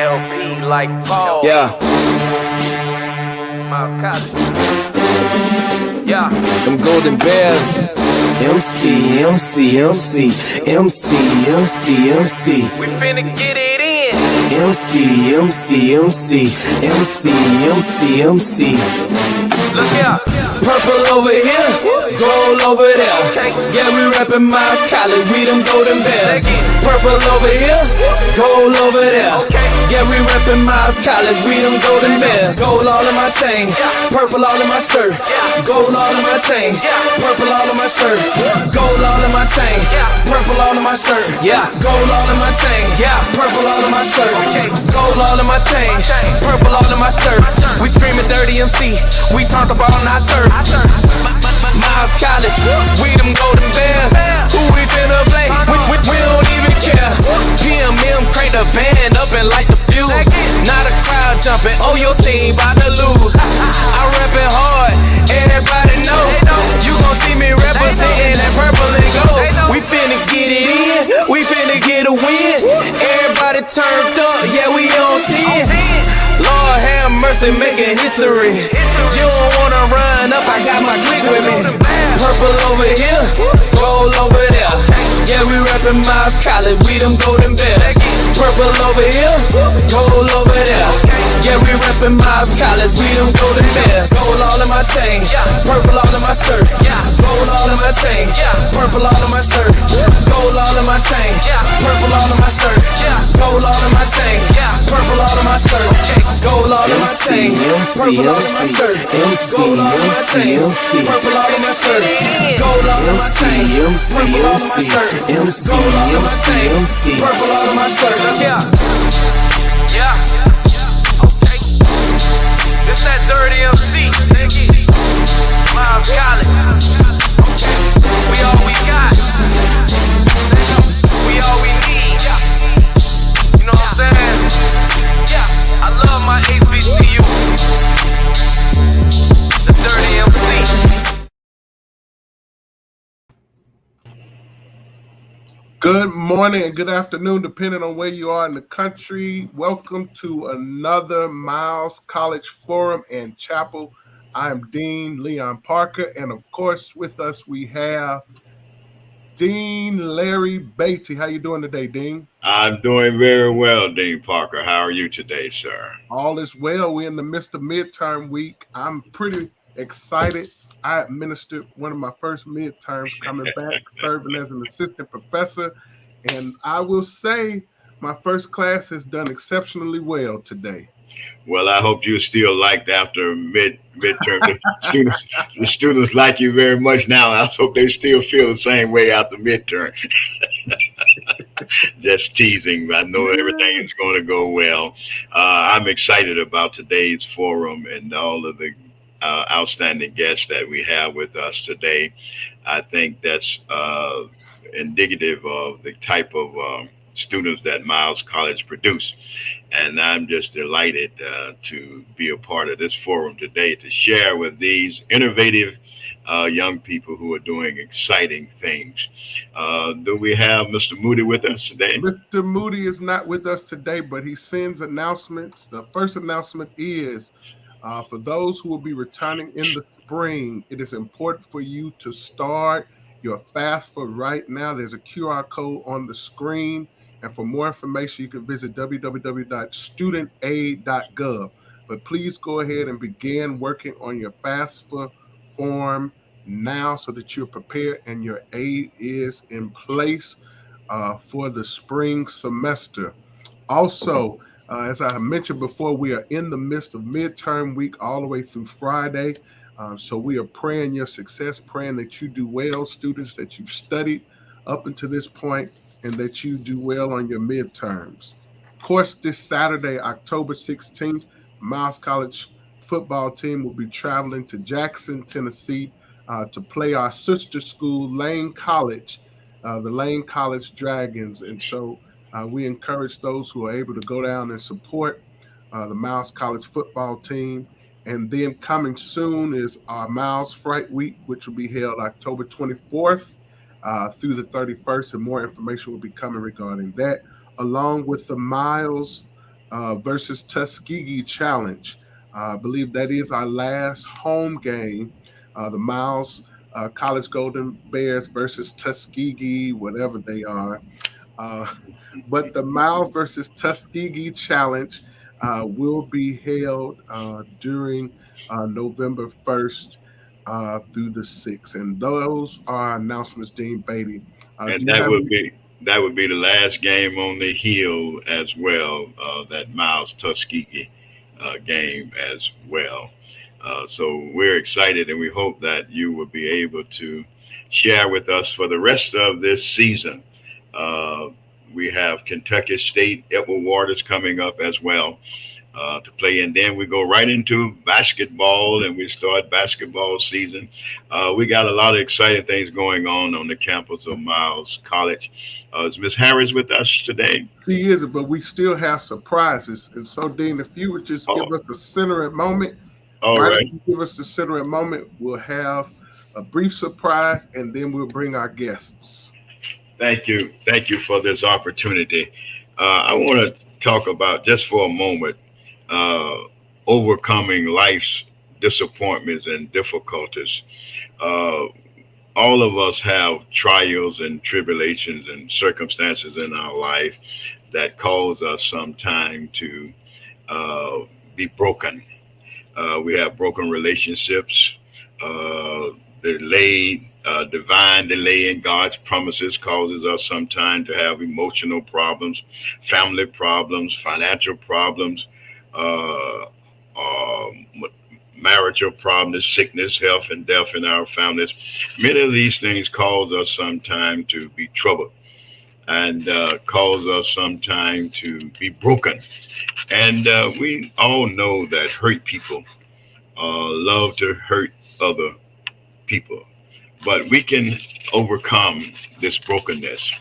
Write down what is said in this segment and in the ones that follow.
LP like Paul. Yeah. Miles College. Yeah. Them golden bears. MC, MC, MC, MC, MC, MC. We finna get it in. MC, MC, MC, MC, MC, MC. Look here. Purple over here, gold over there. Yeah, we reppin' my college, we them golden bears. Purple over here, gold over there. Yeah, we reppin' my college, we them golden bears. Gold all in my chain, purple all in my shirt. Gold all in my chain, purple all in my shirt. Gold all in my chain, purple all in my shirt. Yeah, gold all in my chain, purple all in my shirt. Gold all in my chain, purple all in my shirt. We screamin' dirty MC, we turned the ball on our turf. Miles College, we them golden bears. Who we finna play? We don't even care. PMM crank the band up and light the fuse. Not a crowd jumping, oh your team bout to lose. I rep it hard, everybody know. You gon' see me representing that purple and gold. We finna get it in, we finna get a win. Everybody turned up, yeah we on 10. Lord have mercy, making history. You don't wanna run up, I got my clique with me. Purple over here, gold over there. Yeah, we reppin' Miles College, we them golden bears. Purple over here, gold over there. Yeah, we reppin' Miles College, we them golden bears. Gold all in my chain, purple all in my shirt. Gold all in my chain, purple all in my shirt. Gold all in my chain, purple all in my shirt. Gold all in my chain, purple all in my shirt. Gold all in my chain, purple all in my shirt. Gold all in my chain, purple all in my shirt. Gold all in my chain, purple all in my shirt. Gold all in my chain, purple all in my shirt. Yeah. Okay. This that dirty MC. Miles College. Okay. We all we got. We all we need. You know what I'm saying? Yeah. I love my HBCU. The dirty MC. Good morning and good afternoon, depending on where you are in the country. Welcome to another Miles College Forum and Chapel. I am Dean Leon Parker, and of course, with us we have Dean Larry Beatty. How you doing today, Dean? I'm doing very well, Dean Parker. How are you today, sir? All is well. We're in the midst of midterm week. I'm pretty excited. I administered one of my first midterms coming back, serving as an assistant professor. And I will say my first class has done exceptionally well today. Well, I hope you're still liked after midterm. The students like you very much now. I hope they still feel the same way after midterm. Just teasing. I know everything is going to go well. I'm excited about today's forum and all of the outstanding guests that we have with us today. I think that's indicative of the type of students that Miles College produce. And I'm just delighted to be a part of this forum today to share with these innovative young people who are doing exciting things. Do we have Mr. Moody with us today? Mr. Moody is not with us today, but he sends announcements. The first announcement is for those who will be returning in the spring, it is important for you to start your FAFSA right now. There's a QR code on the screen. And for more information, you can visit www.studentaid.gov. But please go ahead and begin working on your FAFSA form now so that you're prepared and your aid is in place for the spring semester. Also, as I mentioned before, we are in the midst of midterm week all the way through Friday. So we are praying your success, praying that you do well, students, that you've studied up until this point, and that you do well on your midterms. Of course, this Saturday, October 16th, Miles College football team will be traveling to Jackson, Tennessee, to play our sister school, Lane College, the Lane College Dragons. And so we encourage those who are able to go down and support the Miles College football team. And then coming soon is our Miles Fright Week, which will be held October 24th through the 31st. And more information will be coming regarding that, along with the Miles versus Tuskegee Challenge. I believe that is our last home game. The Miles College Golden Bears versus Tuskegee, whatever they are. But the Miles versus Tuskegee Challenge will be held during November 1st through the 6th. And those are announcements, Dean Beatty. And that would be the last game on the hill as well, that Miles Tuskegee game as well. So we're excited, and we hope that you will be able to share with us for the rest of this season. We have Kentucky State Edward Waters coming up as well to play, and then we go right into basketball, and we start basketball season. We got a lot of exciting things going on the campus of Miles College. Is Miss Harris with us today? She is, but we still have surprises. And so, Dean, if you would just give us a centering moment. All right. Give us the centering moment. We'll have a brief surprise, and then we'll bring our guests. Thank you. Thank you for this opportunity. I want to talk about, just for a moment, overcoming life's disappointments and difficulties. All of us have trials and tribulations and circumstances in our life that cause us sometime to be broken. We have broken relationships, divine delay in God's promises causes us sometimes to have emotional problems, family problems, financial problems, marital problems, sickness, health, and death in our families. Many of these things cause us sometimes to be troubled and cause us sometimes to be broken. And we all know that hurt people love to hurt other people. But we can overcome this brokenness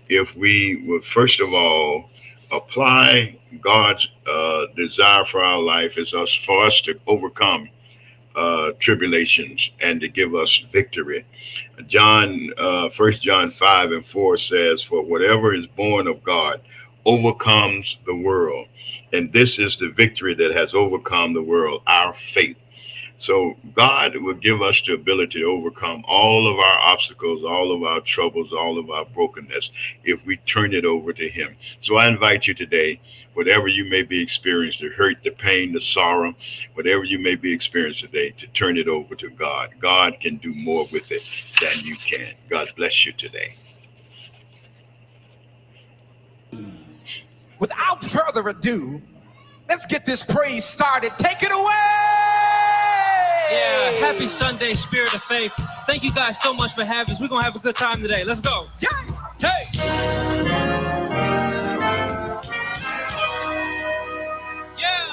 if we would, first of all, apply God's desire for our life is for us to overcome tribulations and to give us victory. 1 John 5:4 says, "For whatever is born of God overcomes the world. And this is the victory that has overcome the world, our faith." So God will give us the ability to overcome all of our obstacles, all of our troubles, all of our brokenness, if we turn it over to Him. So I invite you today, whatever you may be experiencing, the hurt, the pain, the sorrow, whatever you may be experiencing today, to turn it over to God. God can do more with it than you can. God bless you today. Without further ado, let's get this praise started. Take it away! Yeah, happy Sunday, Spirit of Faith. Thank you guys so much for having us. We're going to have a good time today. Let's go. Yeah. Hey! Yeah!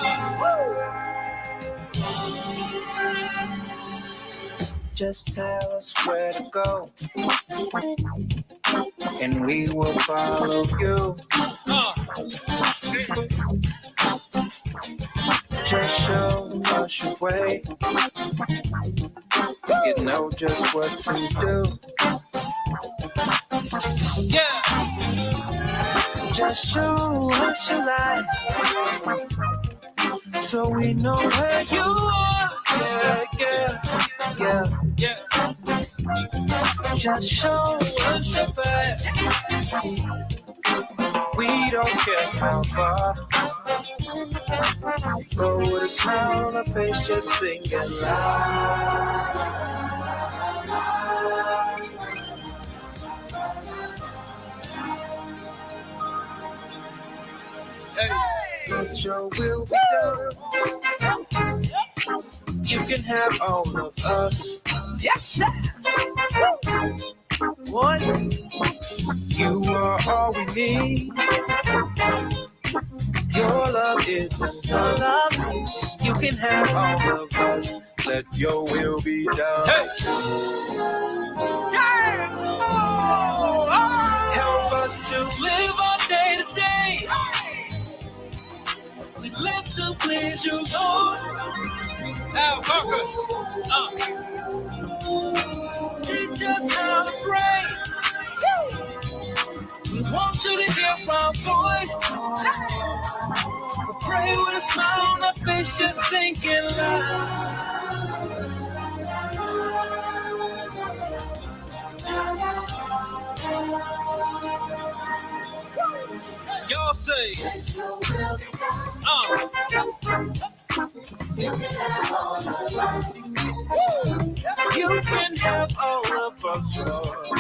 Just tell us where to go, and we will follow you. Just show us your way. You know just what to do. Yeah! Just show us your light, so we know where you are. Yeah, yeah, yeah, Yeah! just show us your path. We don't care how far. Go with a smile on our face, just sing it loud. Hey! Let your will be done. You can have all of us. Yes, sir. One, you are all we need. Your love is enough. You can have all of us. Let your will be done. Hey! Help us to live our day to day. We live to please you, Lord. Al Parker! Teach us how to pray. We want you to hear our voice. Say with a smile on her face, just sinking loud. Y'all say, you can have all of us, Lord.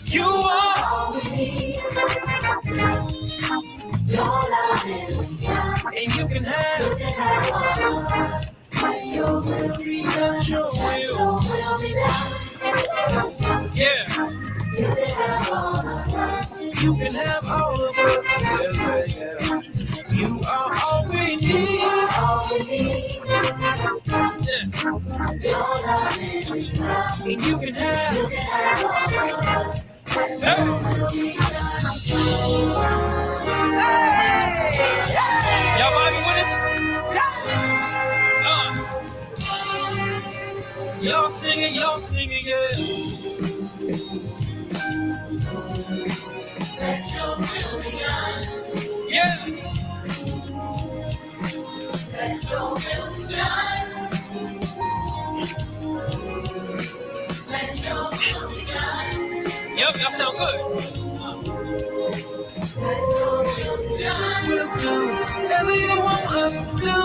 You are all we need. Your love is enough. And you can have all of us. Let your will be done. Your will be done. Yeah. You can have all of us. You can have all of us. Yeah. You are all we need. All we need. Yeah. Your love is enough. And you can have all of us. Hey. Y'all vibing with us? Y'all singing, yeah. Let your will be done. Yeah. Let your will be done. Let your will be done. Yup, y'all sound good. Let your will be done. We'll do whatever you want us to do.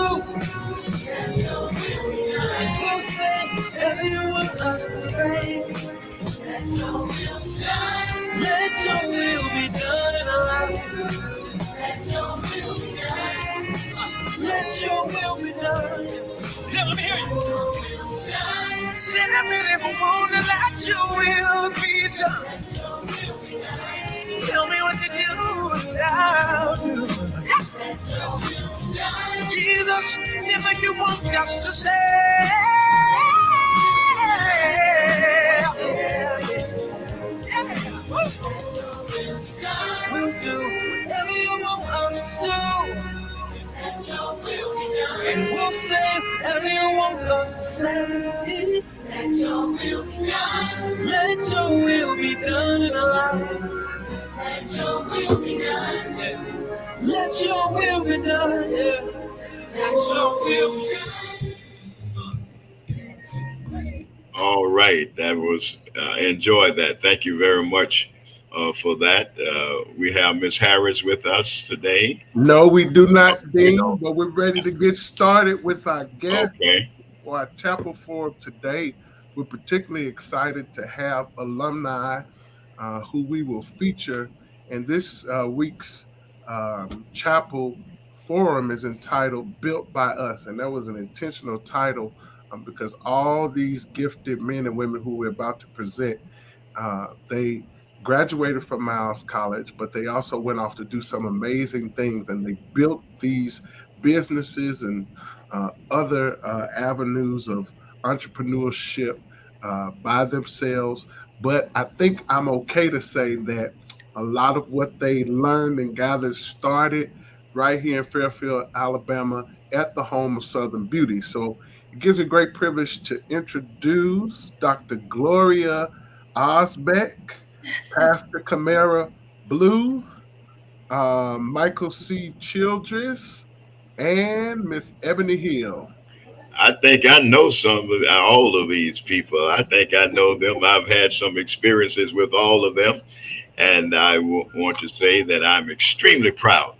Let your will be done. And we'll say whatever you want us to say. Let your will be done. Let your will be done in our lives. Let your will be done. Let your will be done. Tell me, hear you. Said I really wanna let your will be done. Let your will be done. Tell me what to do and I'll do. Let your will be done. Jesus, whatever you want us to say. We'll do whatever you want us to do. Let your will be done. And we'll say whatever you want us to say. Let your will be done. Let your will be done in our lives. Let your will be done. Yeah. Let your will be done. Yeah. Let your will be done. All right, that was enjoyed that. Thank you very much for that. We have Miss Harris with us today. No, we do not, Dean, but we're ready to get started with our guest for our chapel forum today. We're particularly excited to have alumni who we will feature in this week's chapel forum is entitled Built by Us, and that was an intentional title because all these gifted men and women who we're about to present, they graduated from Miles College, but they also went off to do some amazing things, and they built these businesses and other avenues of entrepreneurship by themselves. But I think I'm okay to say that a lot of what they learned and gathered started right here in Fairfield, Alabama, at the home of Southern Beauty. So it gives me great privilege to introduce Dr. Gloria Özbek, Pastor Camara Blue, Michael C. Childress, and Miss Ebony Hill. I think I know all of these people. I think I know them. I've had some experiences with all of them. And I want to say that I'm extremely proud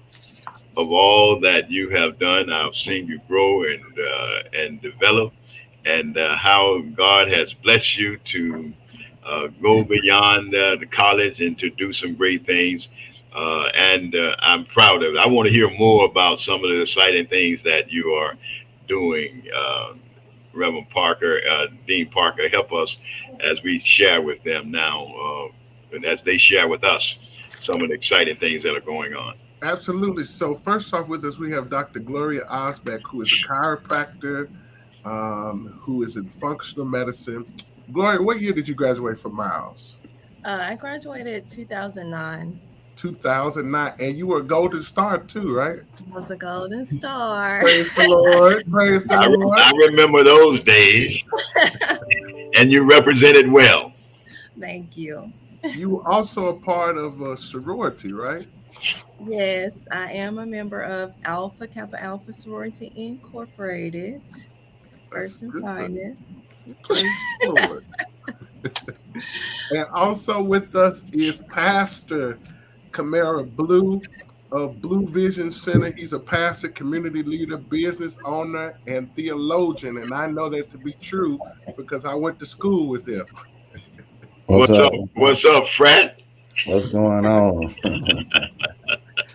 of all that you have done. I've seen you grow and develop, and how God has blessed you to go beyond the college and to do some great things. And I'm proud of it. I want to hear more about some of the exciting things that you are doing. Reverend Parker, Dean Parker, help us as we share with them now, and as they share with us some of the exciting things that are going on. Absolutely. So first off with us, we have Dr. Gloria Özbek, who is a chiropractor, who is in functional medicine. Gloria, what year did you graduate from Miles? I graduated 2009. 2009, and you were a Golden Star too, right? I was a Golden Star. Praise the Lord. Praise the Lord. I remember those days, and you represented well. Thank you. You were also a part of a sorority, right? Yes, I am a member of Alpha Kappa Alpha Sorority Incorporated. That's First and good. finest. Praise the Lord. And also with us is Pastor Camara Blue of Blue Vision Center. He's a pastor, community leader, business owner, and theologian. And I know that to be true because I went to school with him. What's up? What's up, Frat? What's going on?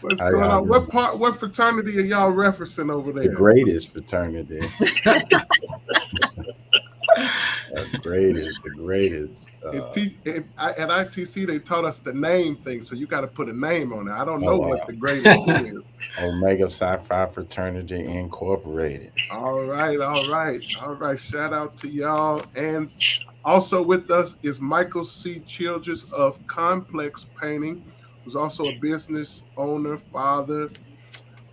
What's How going y'all on? doing? What fraternity are y'all referencing over The there? greatest fraternity. The greatest. At ITC, they taught us the name thing, so you got to put a name on it. I don't Oh, know wow. what the greatest is. Omega Sci-Fi Fraternity Incorporated. All right. Shout out to y'all. And also with us is Michael C. Childress of Complex Painting, who's also a business owner, father,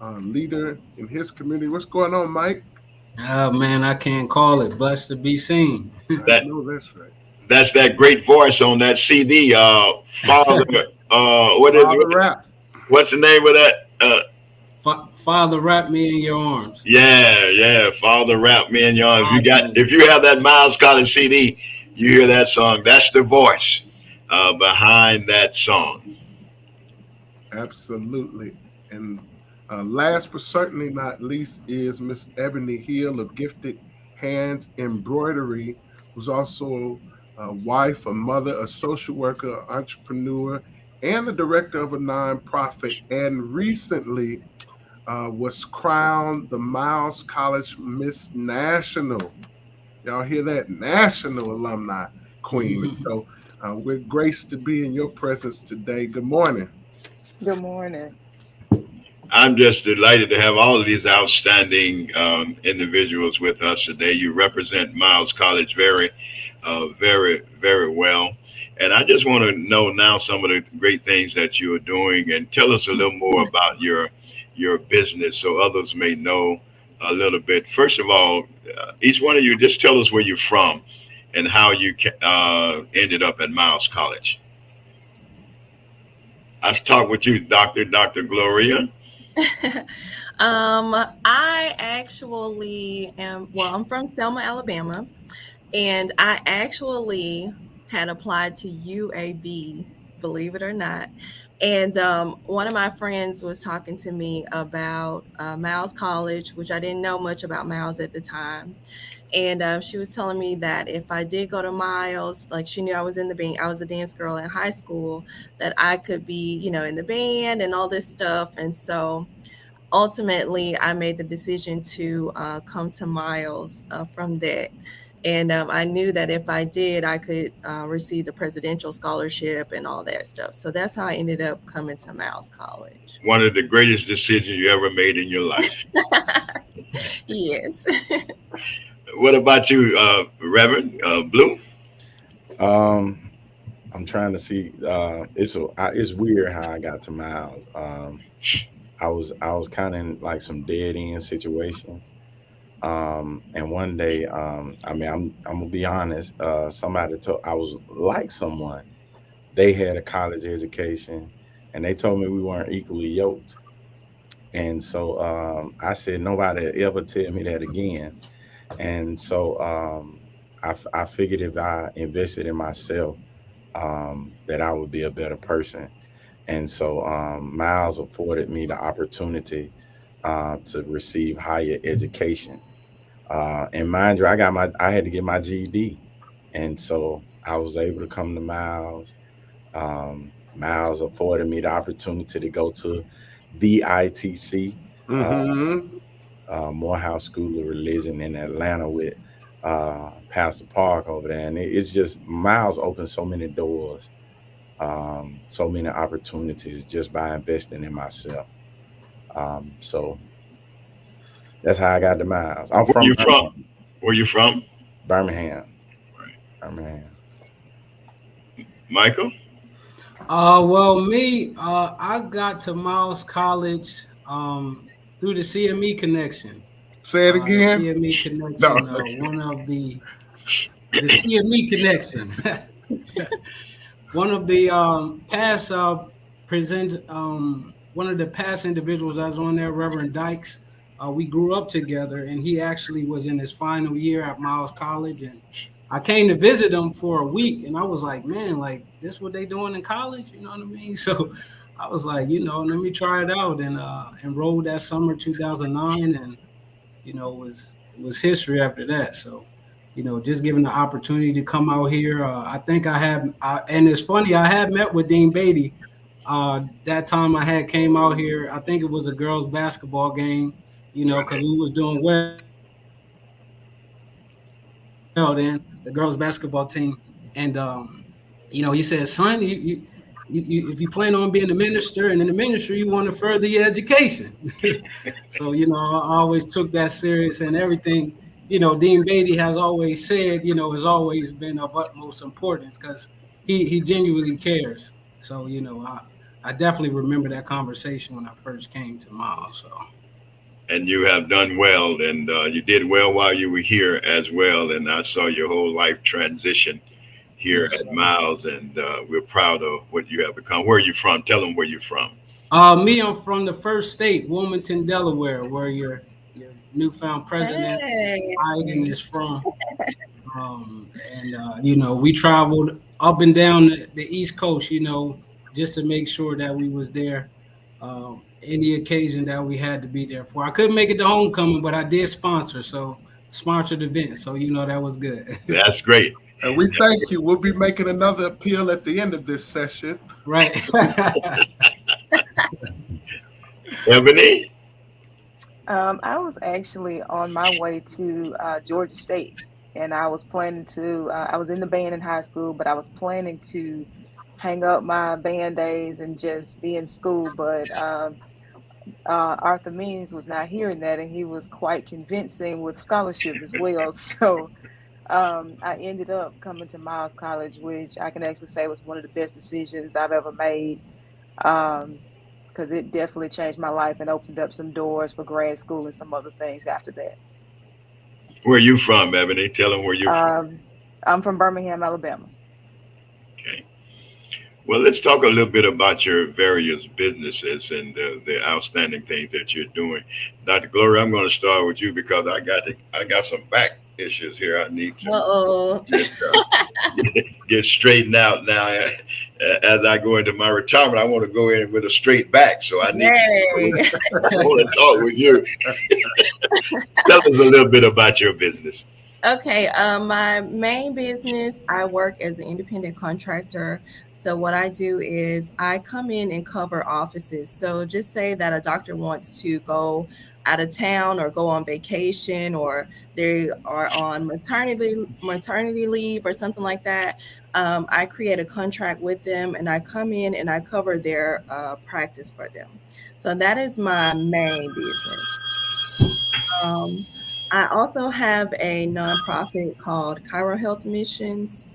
leader in his community. What's going on, Mike? Oh man, I can't call it. Blessed to be seen. I know that's right. That's that great voice on that CD. Father, Father Rap. What's the name of that? Father, wrap me in your arms. Yeah. Father, wrap me in your arms. If you have that Miles College CD, you hear that song. That's the voice behind that song. Absolutely. And last but certainly not least is Miss Ebony Hill of Gifted Hands Embroidery, who's also a wife, a mother, a social worker, entrepreneur, and the director of a nonprofit, and recently was crowned the Miles College Miss National. Y'all hear that? National alumni queen. And so we're graced to be in your presence today. Good morning. Good morning. I'm just delighted to have all of these outstanding individuals with us today. You represent Miles College very well. And I just want to know now some of the great things that you are doing, and tell us a little more about your business so others may know a little bit. First of all, each one of you, just tell us where you're from and how you ended up at Miles College. I'll talk with you, Dr. Gloria. I actually I'm from Selma, Alabama, and I actually had applied to UAB, believe it or not. And one of my friends was talking to me about Miles College, which I didn't know much about Miles at the time. And she was telling me that if I did go to Miles, like she knew I was in the band, I was a dance girl in high school, that I could be, in the band and all this stuff. And so ultimately, I made the decision to come to Miles from that. And I knew that if I did, I could receive the presidential scholarship and all that stuff. So that's how I ended up coming to Miles College. One of the greatest decisions you ever made in your life. Yes. What about you, Reverend Blue? I'm trying to see. It's weird how I got to Miles. I was kind of in like some dead end situations. And one day, I'm gonna be honest. Somebody told I was like someone. They had a college education, and they told me we weren't equally yoked. And so I said nobody ever tell me that again. And so I figured if I invested in myself, that I would be a better person. And so Miles afforded me the opportunity to receive higher education. And mind you, I had to get my GED. And so I was able to come to Miles. Miles afforded me the opportunity to go to the ITC, Morehouse School of Religion in Atlanta with Pastor Park over there. And it's just, Miles opened so many doors, so many opportunities just by investing in myself. So that's how I got to Miles. I'm from Birmingham. Where you from? Birmingham. Right. Birmingham. Michael? Well, me, I got to Miles College through the CME connection. Say it again. The CME connection. One of the CME connection. One of the past present one of the past individuals that was on there, Reverend Dykes. We grew up together, and he actually was in his final year at Miles College, and I came to visit him for a week, and I was like, man, like this what they doing in college? You know what I mean? So I was like, let me try it out, and enrolled that summer 2009, and it was history after that. So just given the opportunity to come out here, I think and it's funny, I had met with Dean Beatty. That time I had came out here, I think it was a girls' basketball game, because we was doing well then, the girls' basketball team. And, he said, son, you if you plan on being a minister and in the ministry, you want to further your education. So, I always took that serious, and everything, Dean Beatty has always said, has always been of utmost importance because he genuinely cares. So, I definitely remember that conversation when I first came to Miles. So. And you have done well, and you did well while you were here as well. And I saw your whole life transition here at Miles, and we're proud of what you have become. Where are you from? Tell them where you're from. I'm from the first state, Wilmington, Delaware, where your newfound president Biden is from. We traveled up and down the East Coast, just to make sure that we was there. Any occasion that we had to be there for. I couldn't make it to homecoming, but I did sponsored events. So, that was good. That's great. And we thank you. We'll be making another appeal at the end of this session. Right. Ebony? I was actually on my way to Georgia State, and I was planning to, I was in the band in high school, but I was planning to hang up my band days and just be in school. But Arthur Means was not hearing that, and he was quite convincing with scholarship as well. So I ended up coming to Miles College, which I can actually say was one of the best decisions I've ever made, because it definitely changed my life and opened up some doors for grad school and some other things after that. Where are you from, Ebony? Tell them where you're from. I'm from Birmingham, Alabama. Okay. Well, let's talk a little bit about your various businesses and the outstanding things that you're doing. Dr. Gloria, I'm going to start with you because I got some back issues here. I need to get straightened out now. As I go into my retirement, I want to go in with a straight back. So I need I want to talk with you. Tell us a little bit about your business. Okay, my main business, I work as an independent contractor. So what I do is I come in and cover offices. So just say that a doctor wants to go out of town or go on vacation, or they are on maternity leave or something like that. I create a contract with them, and I come in and I cover their practice for them. So that is my main business. I also have a nonprofit called ChiroHealth Missions,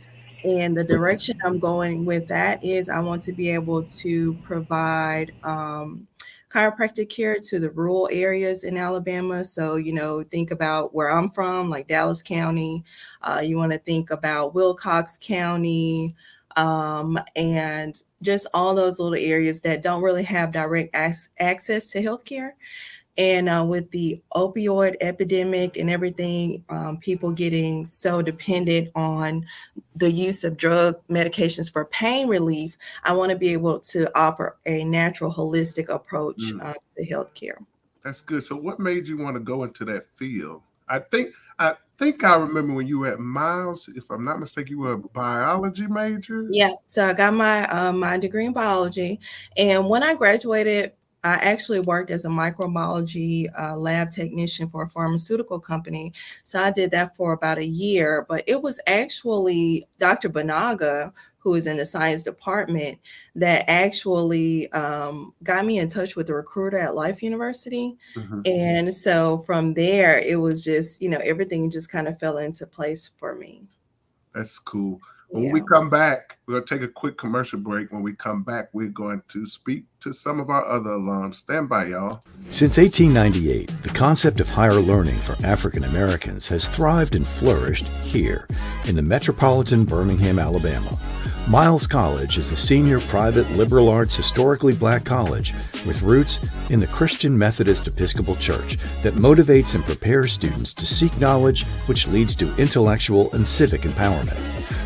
and the direction I'm going with that is I want to be able to provide chiropractic care to the rural areas in Alabama. So, think about where I'm from, like Dallas County. You want to think about Wilcox County, and just all those little areas that don't really have direct access to healthcare. And with the opioid epidemic and everything, people getting so dependent on the use of drug medications for pain relief, I want to be able to offer a natural, holistic approach to healthcare. That's good. So what made you want to go into that field? I think I remember when you were at Miles, if I'm not mistaken, you were a biology major? Yeah, so I got my degree in biology. And when I graduated, I actually worked as a microbiology lab technician for a pharmaceutical company. So I did that for about a year, but it was actually Dr. Banaga, who is in the science department, that actually got me in touch with the recruiter at Life University. Mm-hmm. And so from there, it was just, everything just kind of fell into place for me. That's cool. When we come back, we're going to take a quick commercial break. When we come back, we're going to speak to some of our other alums. Stand by, y'all. Since 1898, the concept of higher learning for African Americans has thrived and flourished here in the metropolitan Birmingham, Alabama. Miles College is a senior private liberal arts historically black college with roots in the Christian Methodist Episcopal Church that motivates and prepares students to seek knowledge which leads to intellectual and civic empowerment.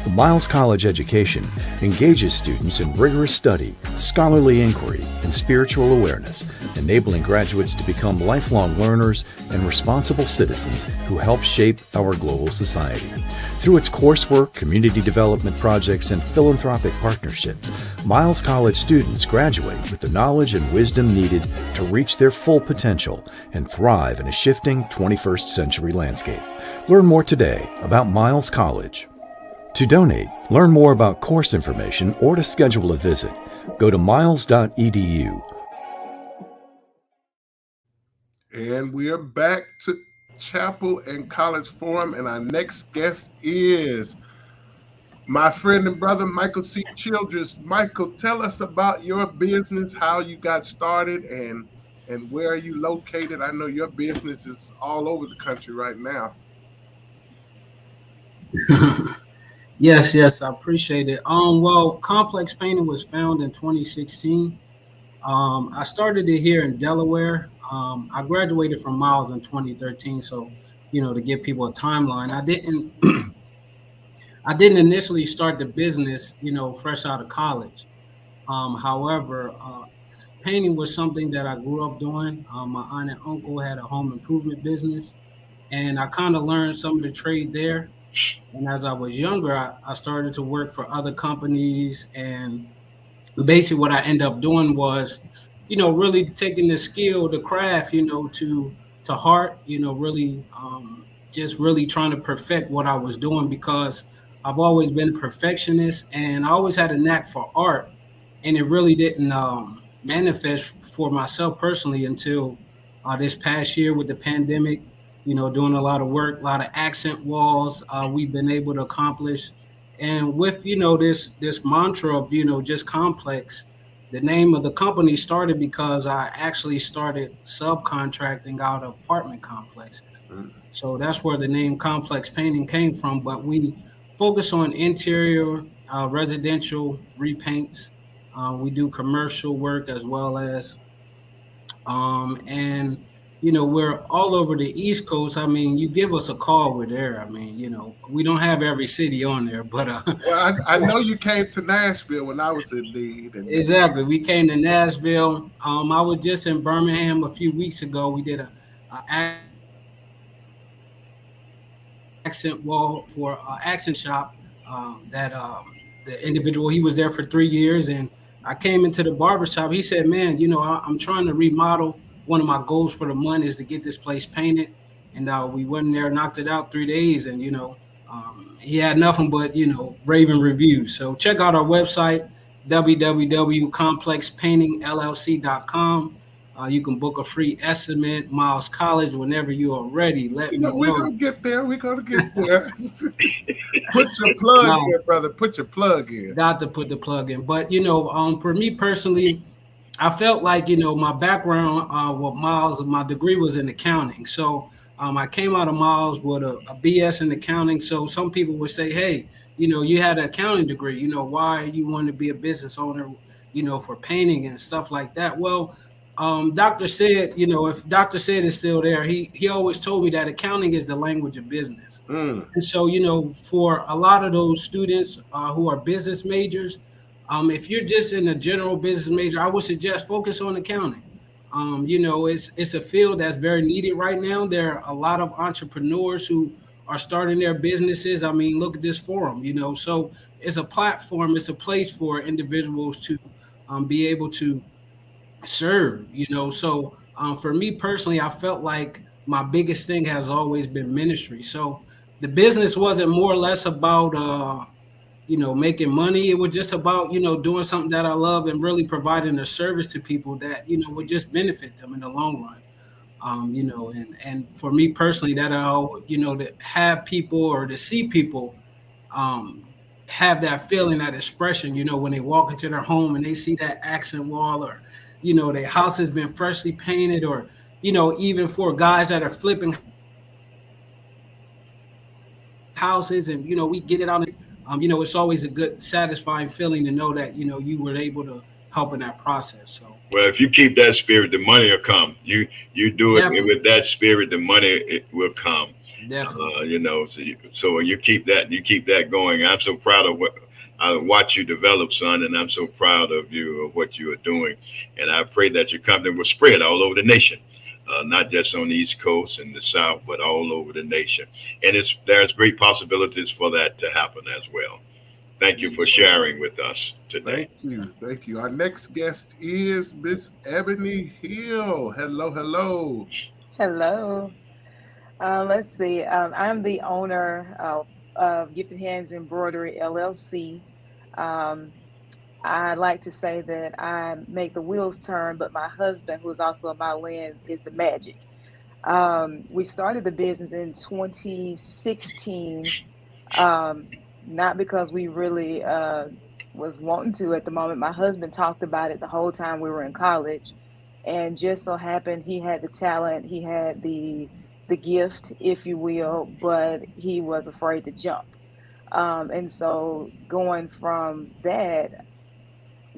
The Miles College education engages students in rigorous study, scholarly inquiry, and spiritual awareness, enabling graduates to become lifelong learners and responsible citizens who help shape our global society. Through its coursework, community development projects, and philanthropic partnerships, Miles College students graduate with the knowledge and wisdom needed to reach their full potential and thrive in a shifting 21st century landscape. Learn more today about Miles College. To donate, learn more about course information, or to schedule a visit, go to miles.edu. And we are back to Chapel and College Forum, and our next guest is my friend and brother, Michael C. Childress. Michael, tell us about your business, how you got started, and where are you located? I know your business is all over the country right now. Yes, I appreciate it. Well, Complex Painting was founded in 2016. I started it here in Delaware. I graduated from Miles in 2013, so to give people a timeline, I didn't initially start the business, fresh out of college. However, painting was something that I grew up doing. My aunt and uncle had a home improvement business, and I kind of learned some of the trade there. And as I was younger, I started to work for other companies, and basically what I ended up doing was, really taking the skill, the craft, to heart, really just really trying to perfect what I was doing, because I've always been a perfectionist and I always had a knack for art, and it really didn't manifest for myself personally until this past year with the pandemic. Doing a lot of work, a lot of accent walls we've been able to accomplish. And with, this mantra of, just complex, the name of the company started because I actually started subcontracting out of apartment complexes. So that's where the name Complex Painting came from. But we focus on interior, residential repaints. We do commercial work as well as, and we're all over the East Coast. I mean, you give us a call, we're there. I mean, we don't have every city on there, but well, I know you came to Nashville when I was in need. Exactly, we came to Nashville. I was just in Birmingham a few weeks ago. We did a accent wall for an accent shop that the individual, he was there for 3 years, and I came into the barbershop. He said, man, I'm trying to remodel. One of my goals for the month is to get this place painted. And we went in there, knocked it out 3 days. And, he had nothing but, raving reviews. So check out our website, www.complexpaintingllc.com. You can book a free estimate, Miles College, whenever you are ready. Let me know. We're going to get there. We're going to get there. Put your plug in, brother. Put your plug in. Got to put the plug in. But, for me personally, I felt like, my background with Miles, my degree was in accounting. So I came out of Miles with a BS in accounting. So some people would say, hey, you had an accounting degree, why you want to be a business owner, for painting and stuff like that. Well, Dr. Sid, if Dr. Sid is still there, he always told me that accounting is the language of business. And so, for a lot of those students who are business majors, if you're just in a general business major, I would suggest focus on accounting. It's a field that's very needed right now. There are a lot of entrepreneurs who are starting their businesses. I mean, look at this forum, so it's a platform, it's a place for individuals to be able to serve, So for me personally, I felt like my biggest thing has always been ministry. So the business wasn't more or less about, making money. It was just about, doing something that I love and really providing a service to people that, would just benefit them in the long run. And for me personally, that to have people or to see people have that feeling, that expression, when they walk into their home and they see that accent wall, or, their house has been freshly painted, or, even for guys that are flipping houses and, we get it on it's always a good, satisfying feeling to know that, you were able to help in that process. So Well, if you keep that spirit, the money will come. You do it definitely, with that spirit, the money it will come. definitely. So you keep that going. I'm so proud of what I watch you develop, son, and I'm so proud of you of what you are doing. And I pray that your company will spread all over the nation, not just on the East Coast and the South, but all over the nation. And there's great possibilities for that to happen as well. Thank you for sharing with us today. Thank you. Our next guest is Miss Ebony Hill. Hello. Hello. Let's see. I'm the owner of Gifted Hands Embroidery LLC. Um, I like to say that I make the wheels turn, but my husband, who is also a violin, is the magic. We started the business in 2016, um, not because we really was wanting to at the moment. My husband talked about it the whole time we were in college, and just so happened he had the talent, he had the gift, if you will, but he was afraid to jump. And so going from that,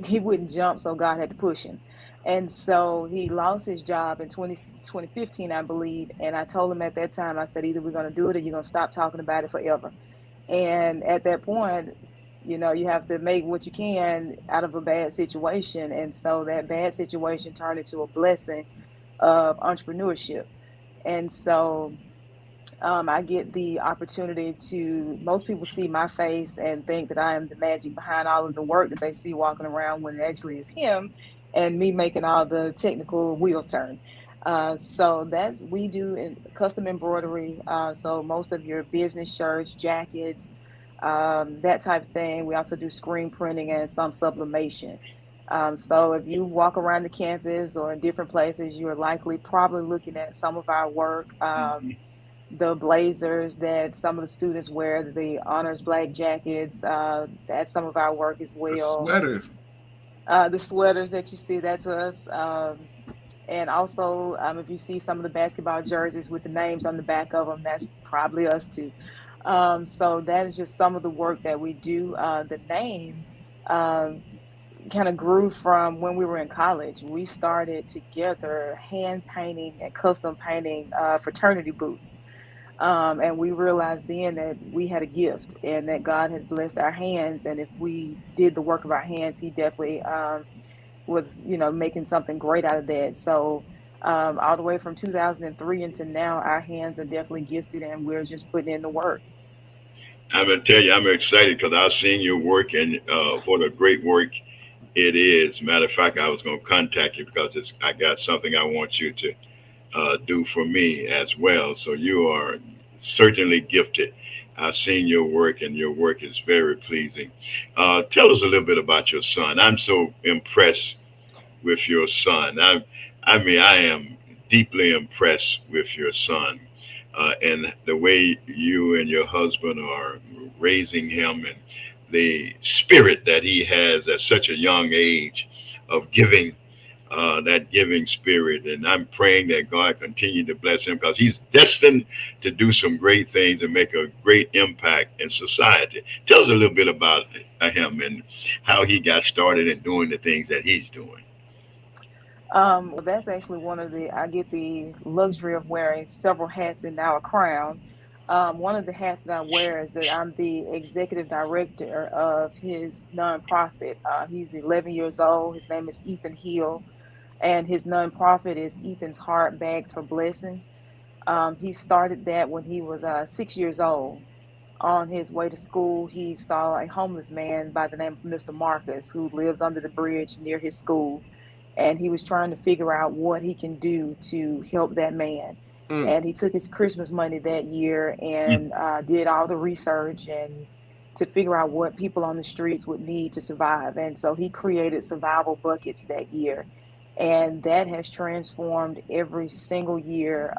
he wouldn't jump, so God had to push him. And so he lost his job in 2015, I believe. And I told him at that time, I said, either we're going to do it or you're going to stop talking about it forever. And at that point, you have to make what you can out of a bad situation. And so that bad situation turned into a blessing of entrepreneurship. And so I get the opportunity to, most people see my face and think that I am the magic behind all of the work that they see walking around, when it actually is him and me making all the technical wheels turn. So we do custom embroidery. So most of your business shirts, jackets, that type of thing. We also do screen printing and some sublimation. So if you walk around the campus or in different places, you're likely probably looking at some of our work. The blazers that some of the students wear, the honors black jackets, that's some of our work as The well. sweater. The sweaters that you see, that's us. And also, if you see some of the basketball jerseys with the names on the back of them, that's probably us too. So that is just some of the work that we do. The name um, kind of grew from when we were in college. We started together hand painting and custom painting fraternity boots. And we realized then that we had a gift and that God had blessed our hands. And if we did the work of our hands, he definitely was, making something great out of that. So all the way from 2003 into now, our hands are definitely gifted and we're just putting in the work. I'm gonna tell you, I'm excited because I've seen your work and what a great work it is. Matter of fact, I was gonna contact you because I got something I want you to do for me as well. So you are certainly gifted. I've seen your work, and your work is very pleasing. Tell us a little bit about your son. I'm so impressed with your son. I am deeply impressed with your son, and the way you and your husband are raising him, and the spirit that he has at such a young age of giving, that giving spirit. And I'm praying that God continue to bless him because he's destined to do some great things and make a great impact in society. Tell us a little bit about him and how he got started in doing the things that he's doing. Well, that's actually I get the luxury of wearing several hats and now a crown. One of the hats that I wear is that I'm the executive director of his nonprofit. He's 11 years old. His name is Ethan Hill, and his nonprofit is Ethan's Heart Bags for Blessings. He started that when he was 6 years old. On his way to school, he saw a homeless man by the name of Mr. Marcus, who lives under the bridge near his school. And he was trying to figure out what he can do to help that man. And he took his Christmas money that year and did all the research and to figure out what people on the streets would need to survive. And so he created survival buckets that year. And that has transformed every single year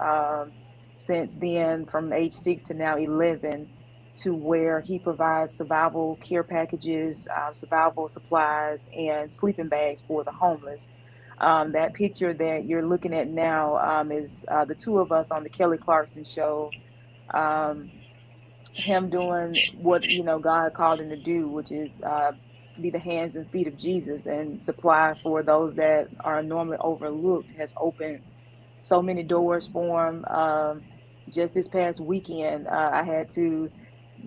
since then, from age 6 to now 11, to where he provides survival care packages, survival supplies, and sleeping bags for the homeless. That picture that you're looking at now is the two of us on the Kelly Clarkson show. Um, him doing what God called him to do, which is be the hands and feet of Jesus and supply for those that are normally overlooked, has opened so many doors for him. Just this past weekend, I had to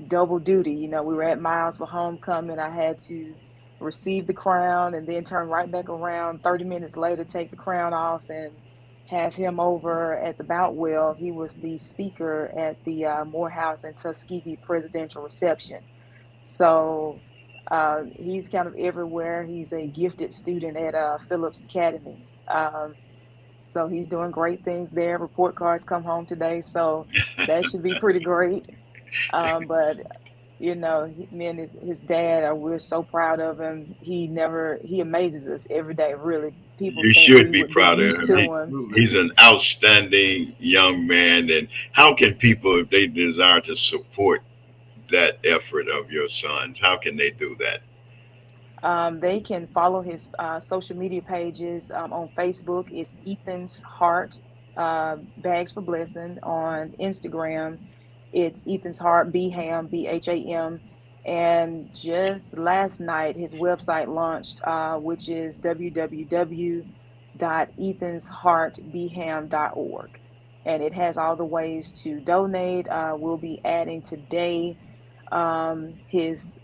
double duty. We were at Miles for homecoming. I had to receive the crown and then turn right back around 30 minutes later, take the crown off and have him over at the Boutwell. He was the speaker at the Morehouse and Tuskegee presidential reception. So he's kind of everywhere. He's a gifted student at Phillips Academy. So he's doing great things there. Report cards come home today. So that should be pretty great. But me and his dad, we're so proud of him. He amazes us every day. Really, people You think should we be would be proud of used him. to him. He's an outstanding young man. And how can people, if they desire to support that effort of your sons, how can they do that? They can follow his social media pages on Facebook. It's Ethan's Heart Bags for Blessing. On Instagram, it's Ethan's Heart Bham, Bham. And just last night, his website launched, which is www.ethansheartbham.org. And it has all the ways to donate. We'll be adding today his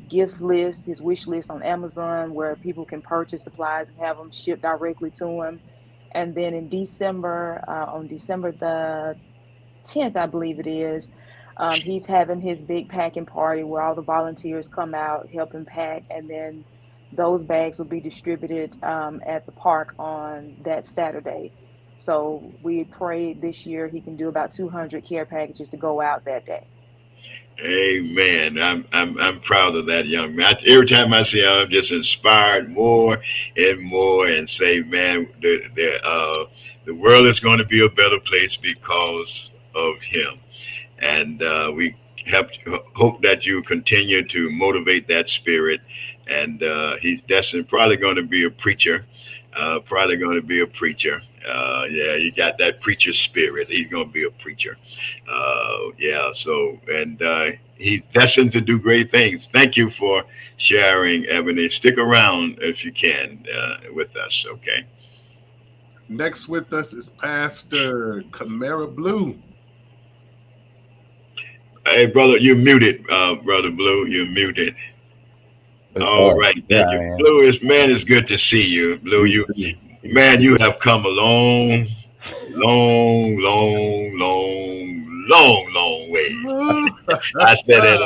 gift list, his wish list on Amazon, where people can purchase supplies and have them shipped directly to him. And then in December, on December the 10th, I believe it is, he's having his big packing party where all the volunteers come out, help him pack, and then those bags will be distributed at the park on that Saturday. So we prayed this year he can do about 200 care packages to go out that day. Amen. I'm proud of that young man. Every time I see him, I'm just inspired more and more, and say, man, the world is going to be a better place because of him. And we hope that you continue to motivate that spirit. And he's destined, probably going to be a preacher. Yeah, you got that preacher spirit. He's going to be a preacher. He's destined to do great things. Thank you for sharing, Ebony. Stick around if you can with us, okay? Next with us is Pastor Camara Blue. Hey, brother, you're muted, Brother Blue. You're muted. All right, thank you. Blue, it's good to see you. Blue, you have come a long way. I said that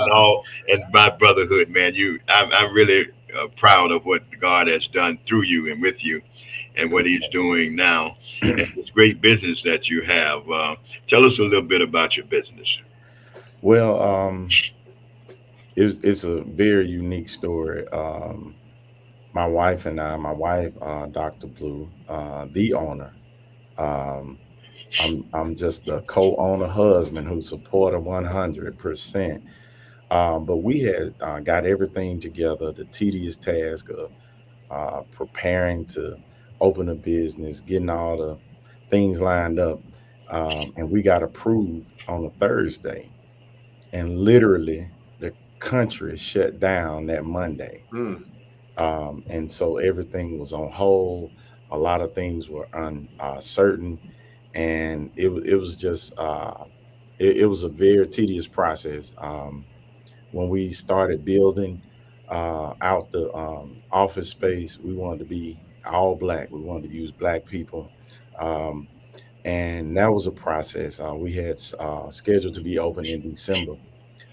in my brotherhood, man. I'm really proud of what God has done through you and with you, and what He's doing now. And it's great business that you have. Tell us a little bit about your business. Well, it's a very unique story. My wife, Dr. Blue, the owner. I'm just a co-owner husband who support her 100%. But we had got everything together, the tedious task of preparing to open a business, getting all the things lined up. And we got approved on a Thursday. And literally the country shut down that Monday. And so everything was on hold. A lot of things were uncertain. And it was just, it was a very tedious process. When we started building out the office space, we wanted to be all Black. We wanted to use Black people. And that was a process. We had scheduled to be open in December,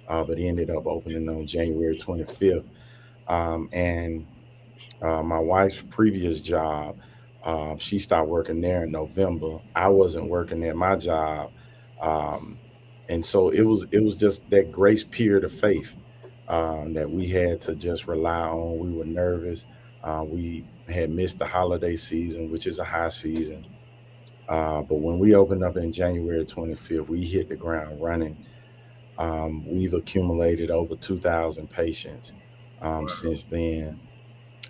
but ended up opening on January 25th. And my wife's previous job, she started working there in November. I wasn't working at my job. And so it was just that grace period of faith that we had to just rely on. We were nervous. We had missed the holiday season, which is a high season. But when we opened up in January 25th, we hit the ground running. We've accumulated over 2,000 patients since then.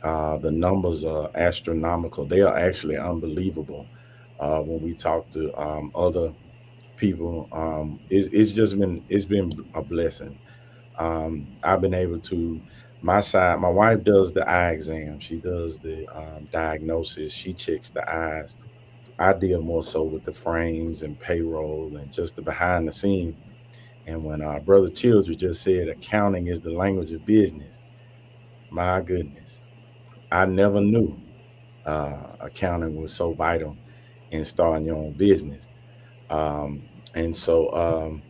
The numbers are astronomical. They are actually unbelievable. When we talk to other people. It's just been a blessing. I've been able to, my wife does the eye exam. She does the diagnosis. She checks the eyes. I deal more so with the frames and payroll and just the behind the scenes. And when our brother Childress just said accounting is the language of business, my goodness, I never knew accounting was so vital in starting your own business. And so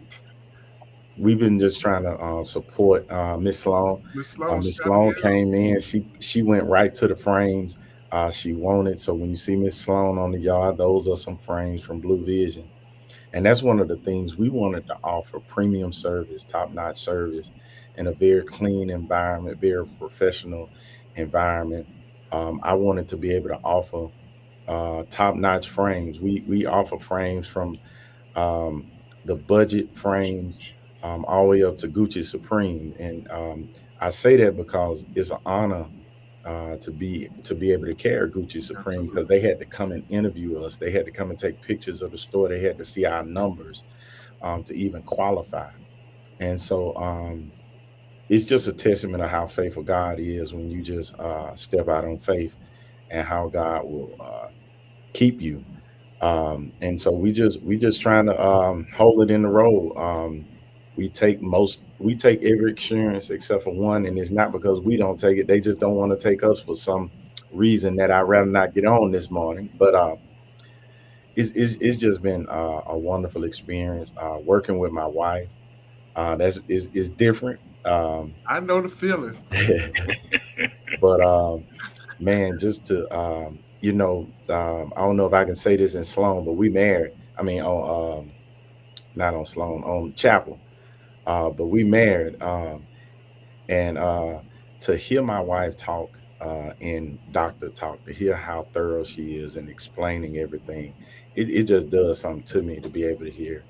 we've been just trying to support Miss Sloan. Miss Sloan, Miss shout Sloan out. came in. She went right to the frames she wanted. So when you see Miss Sloan on the yard, those are some frames from Blue Vision. And that's one of the things we wanted to offer: premium service, top-notch service, in a very clean environment, very professional environment. I wanted to be able to offer top-notch frames. We offer frames from the budget frames all the way up to Gucci Supreme. And I say that because it's an honor to be able to carry Gucci Supreme, because they had to come and interview us. They had to come and take pictures of the store. They had to see our numbers to even qualify. And so it's just a testament of how faithful God is when you just step out on faith, and how God will keep you. And so we just trying to hold it in the road. We take every insurance except for one, and it's not because we don't take it. They just don't want to take us for some reason that I'd rather not get on this morning. But it's just been a wonderful experience working with my wife. Is different. I know the feeling. But man, just to I don't know if I can say this in Sloan, but we married. I mean, on not on Sloan, on Chapel. But we married, and to hear my wife talk and doctor talk, to hear how thorough she is in explaining everything, it just does something to me to be able to hear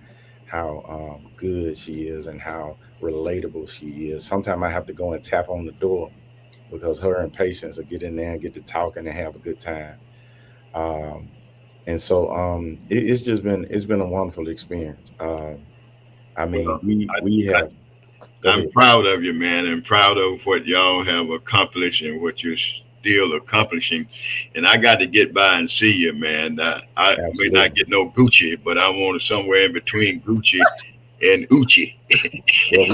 how good she is and how relatable she is. Sometimes I have to go and tap on the door because her and patients will get in there and get to talking and have a good time. And so it's been a wonderful experience. I mean, Well, we have. I'm proud of you, man, and proud of what y'all have accomplished and what you're still accomplishing. And I got to get by and see you, man. I may not get no Gucci, but I want somewhere in between Gucci and Uchi. Well,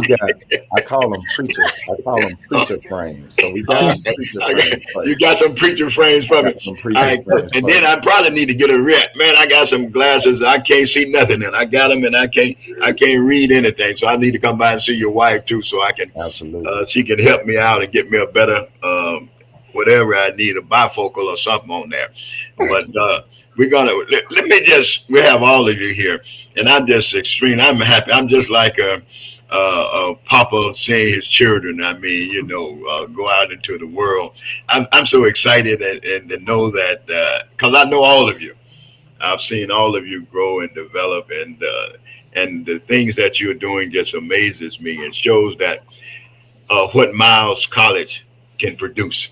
I call them preacher frames. So we got preacher frames. You got some preacher frames from it. And then I probably need to get a rep. Man, I got some glasses I can't see nothing in. I got them and I can't read anything. So I need to come by and see your wife too, so I can she can help me out and get me a better whatever I need, a bifocal or something on there. But we're gonna we have all of you here, and I'm happy. I'm just like a papa seeing his children. I mean, go out into the world. I'm so excited and to know that because I know all of you. I've seen all of you grow and develop, and the things that you're doing just amazes me and shows that what Miles College can produce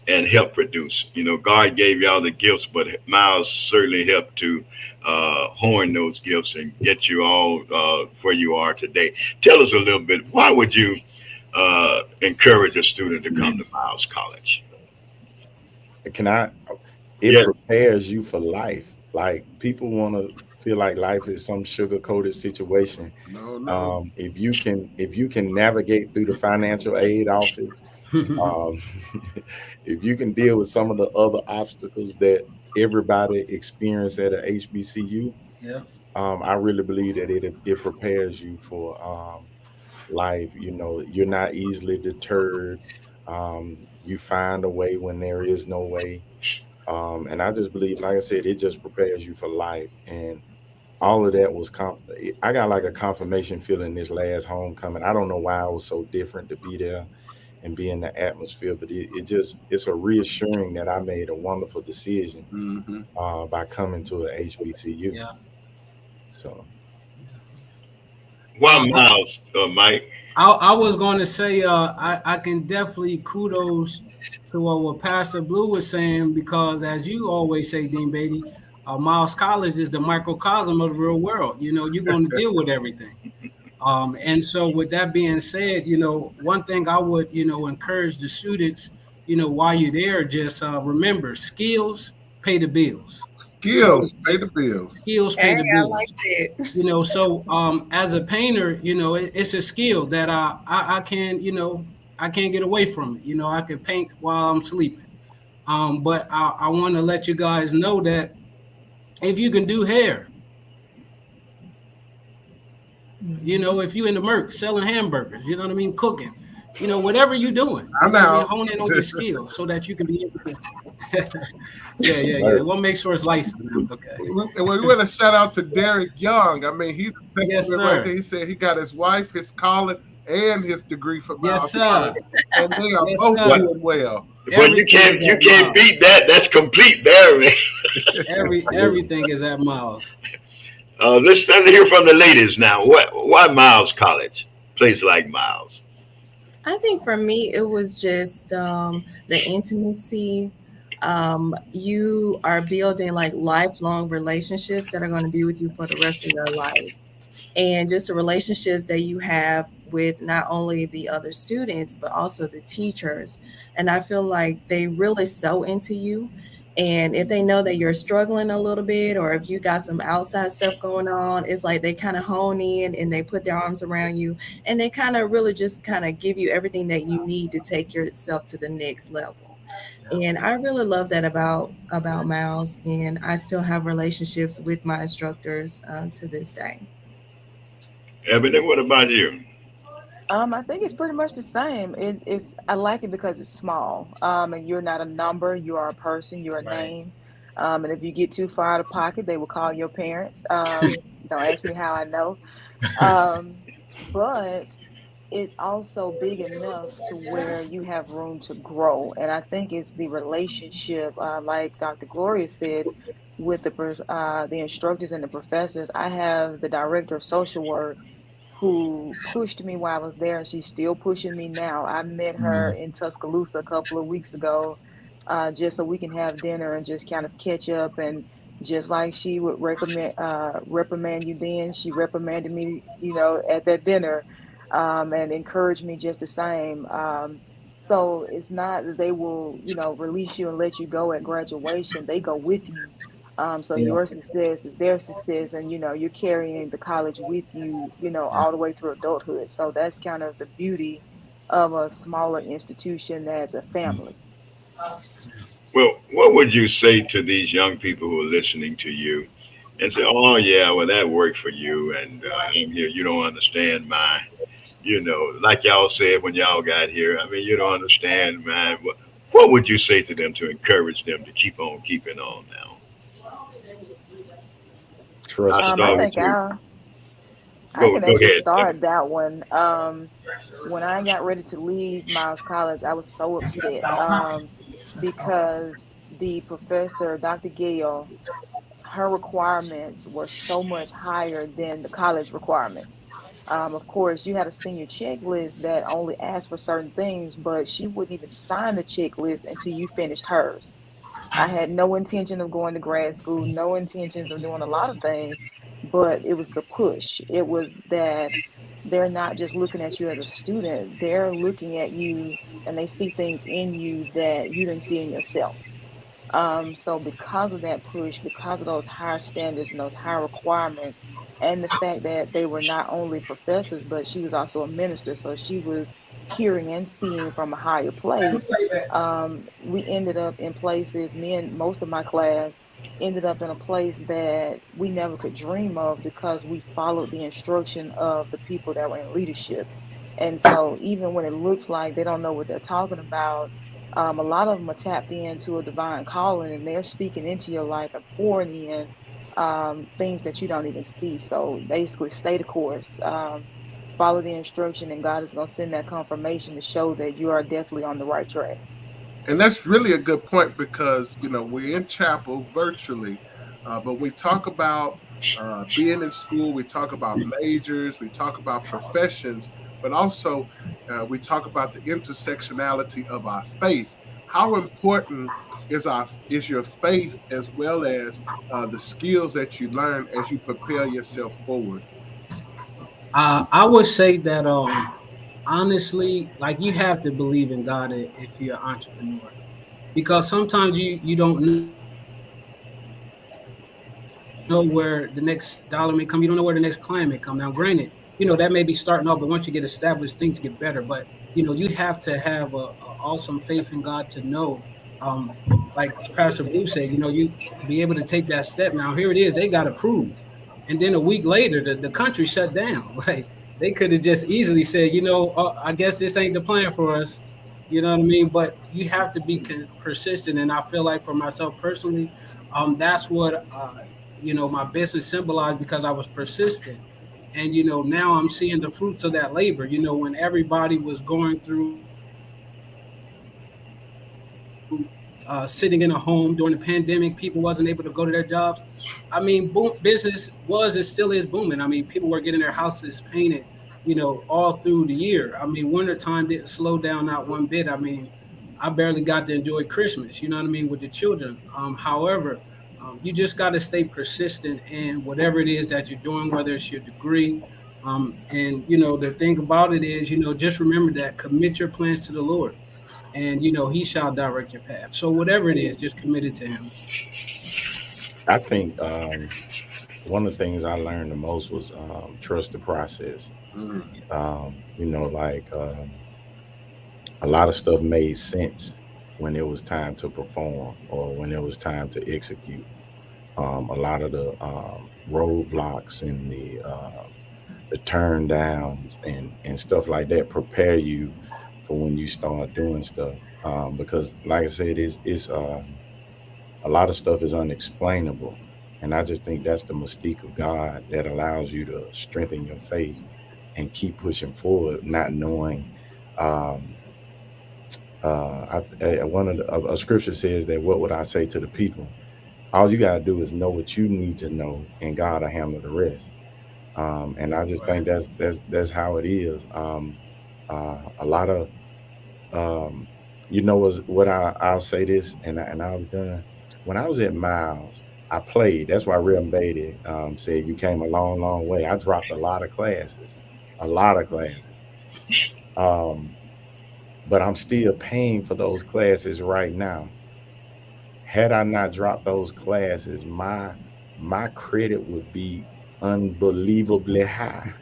and help produce. God gave y'all the gifts, but Miles certainly helped to horn those gifts and get you all where you are today. Tell us a little bit, why would you encourage a student to come to Miles College? It prepares you for life. Like, people want to feel like life is some sugar-coated situation. No. If you can navigate through the financial aid office, if you can deal with some of the other obstacles that everybody experiences at a HBCU, I really believe that it prepares you for life. You're not easily deterred. You find a way when there is no way. And I just believe, like I said, it just prepares you for life. And all of that was I got like a confirmation feeling this last homecoming. I don't know why it was so different to be there and be in the atmosphere, but it's a reassuring that I made a wonderful decision by coming to a HBCU. Yeah. So, well, Miles, Mike. I was going to say I can definitely kudos to what Pastor Blue was saying, because as you always say, Dean Beatty, Miles College is the microcosm of the real world. You know, you're going to deal with everything. And so with that being said, you know, one thing I would, you know, encourage the students, you know, while you're there, just remember, skills pay the bills. So Skills pay the bills. skills pay Hey, the I bills. like it. You know, so as a painter, you know, it's a skill that I can, you know, I can't get away from it. You know, I can paint while I'm sleeping. But I want to let you guys know that if you can do hair, you know, if you in the Merc selling hamburgers, you know what I mean, cooking, you know, whatever you're doing, you know what I mean, hone in on your skills so that you can be able to. Yeah. We'll make sure it's licensed. Okay. And we want to shout out to Derek Young. I mean, he's a testament Yes, right sir. there. He said he got his wife, his calling, and his degree from Yes, Miles sir. College, and they are Yes, both sir. doing well. Well, you can't beat that. That's complete there, man. Everything is at Miles. Let's hear from the ladies now. Why Miles College? Place like Miles. I think for me, it was just the intimacy. You are building like lifelong relationships that are going to be with you for the rest of your life. And just the relationships that you have with not only the other students, but also the teachers. And I feel like they really so into you. And if they know that you're struggling a little bit, or if you got some outside stuff going on, it's like they kind of hone in and they put their arms around you, and they kind of really just kind of give you everything that you need to take yourself to the next level. And I really love that about Miles, and I still have relationships with my instructors to this day. Ebony, what about you? I think it's pretty much the same. It's I like it because it's small. And you're not a number. You are a person. You're a name. And if you get too far out of pocket, they will call your parents. Don't ask me how I know. Um, but it's also big enough to where you have room to grow. And I think it's the relationship, like Dr. Gloria said, with the instructors and the professors. I have the director of social work who pushed me while I was there, and she's still pushing me now. I met her in Tuscaloosa a couple of weeks ago, just so we can have dinner and just kind of catch up. And just like she would reprimand you then, she reprimanded me, you know, at that dinner, and encouraged me just the same. So it's not that they will, you know, release you and let you go at graduation. They go with you. So your success is their success, and you know you're carrying the college with you, you know, all the way through adulthood. So that's kind of the beauty of a smaller institution that's a family. Well, what would you say to these young people who are listening to you and say, "Oh yeah, well that worked for you," and I'm here. You don't understand my, like y'all said when y'all got here. I mean, you don't understand, man. What would you say to them to encourage them to keep on keeping on now? Trust. I think I can Go actually ahead. start that one. When I got ready to leave Miles College, I was so upset because the professor, Dr. Gale, her requirements were so much higher than the college requirements. Of course, you had a senior checklist that only asked for certain things, but she wouldn't even sign the checklist until you finished hers. I had no intention of going to grad school, no intentions of doing a lot of things, but it was the push. It was that they're not just looking at you as a student, they're looking at you and they see things in you that you didn't see in yourself. So because of that push, because of those higher standards and those higher requirements, and the fact that they were not only professors, but she was also a minister, so she was hearing and seeing from a higher place. We ended up in places, me and most of my class ended up in a place that we never could dream of because we followed the instruction of the people that were in leadership. And so even when it looks like they don't know what they're talking about, a lot of them are tapped into a divine calling and they're speaking into your life and pouring in things that you don't even see. So basically, stay the course, follow the instruction, and God is going to send that confirmation to show that you are definitely on the right track. And that's really a good point because, we're in chapel virtually, but we talk about being in school, we talk about majors, we talk about professions, but also we talk about the intersectionality of our faith, how important is your faith as well as the skills that you learn as you prepare yourself forward? I would say that honestly, like you have to believe in God if you're an entrepreneur, because sometimes you don't know where the next dollar may come. You don't know where the next client may come. Now, granted, that may be starting off, but once you get established, things get better. But you have to have a awesome faith in God to know, um, like Pastor Blue said, you be able to take that step. Now, here it is, they got approved, and then a week later, the country shut down. Like they could have just easily said, I guess this ain't the plan for us. You know what I mean? But you have to be persistent, and I feel like for myself personally, that's what my business symbolized, because I was persistent. And now I'm seeing the fruits of that labor. When everybody was going through sitting in a home during the pandemic, people wasn't able to go to their jobs. I mean, business was and still is booming. I mean, people were getting their houses painted, all through the year. I mean, wintertime didn't slow down not one bit. I mean, I barely got to enjoy Christmas, you know what I mean, with the children. However, you just got to stay persistent in whatever it is that you're doing, whether it's your degree. And the thing about it is, just remember that commit your plans to the Lord, and He shall direct your path. So whatever it is, just commit it to Him. I think one of the things I learned the most was trust the process. A lot of stuff made sense when it was time to perform or when it was time to execute. A lot of the roadblocks and the turn downs and stuff like that prepare you for when you start doing stuff. Because like I said, it's a lot of stuff is unexplainable. And I just think that's the mystique of God that allows you to strengthen your faith and keep pushing forward, not knowing. A scripture says that, what would I say to the people? All you gotta do is know what you need to know, and God will handle the rest. And I just think that's how it is. A lot of what I'll say this, and I was done. When I was at Miles, I played. That's why Real Beatty said you came a long, long way. I dropped a lot of classes. But I'm still paying for those classes right now. Had I not dropped those classes, my credit would be unbelievably high.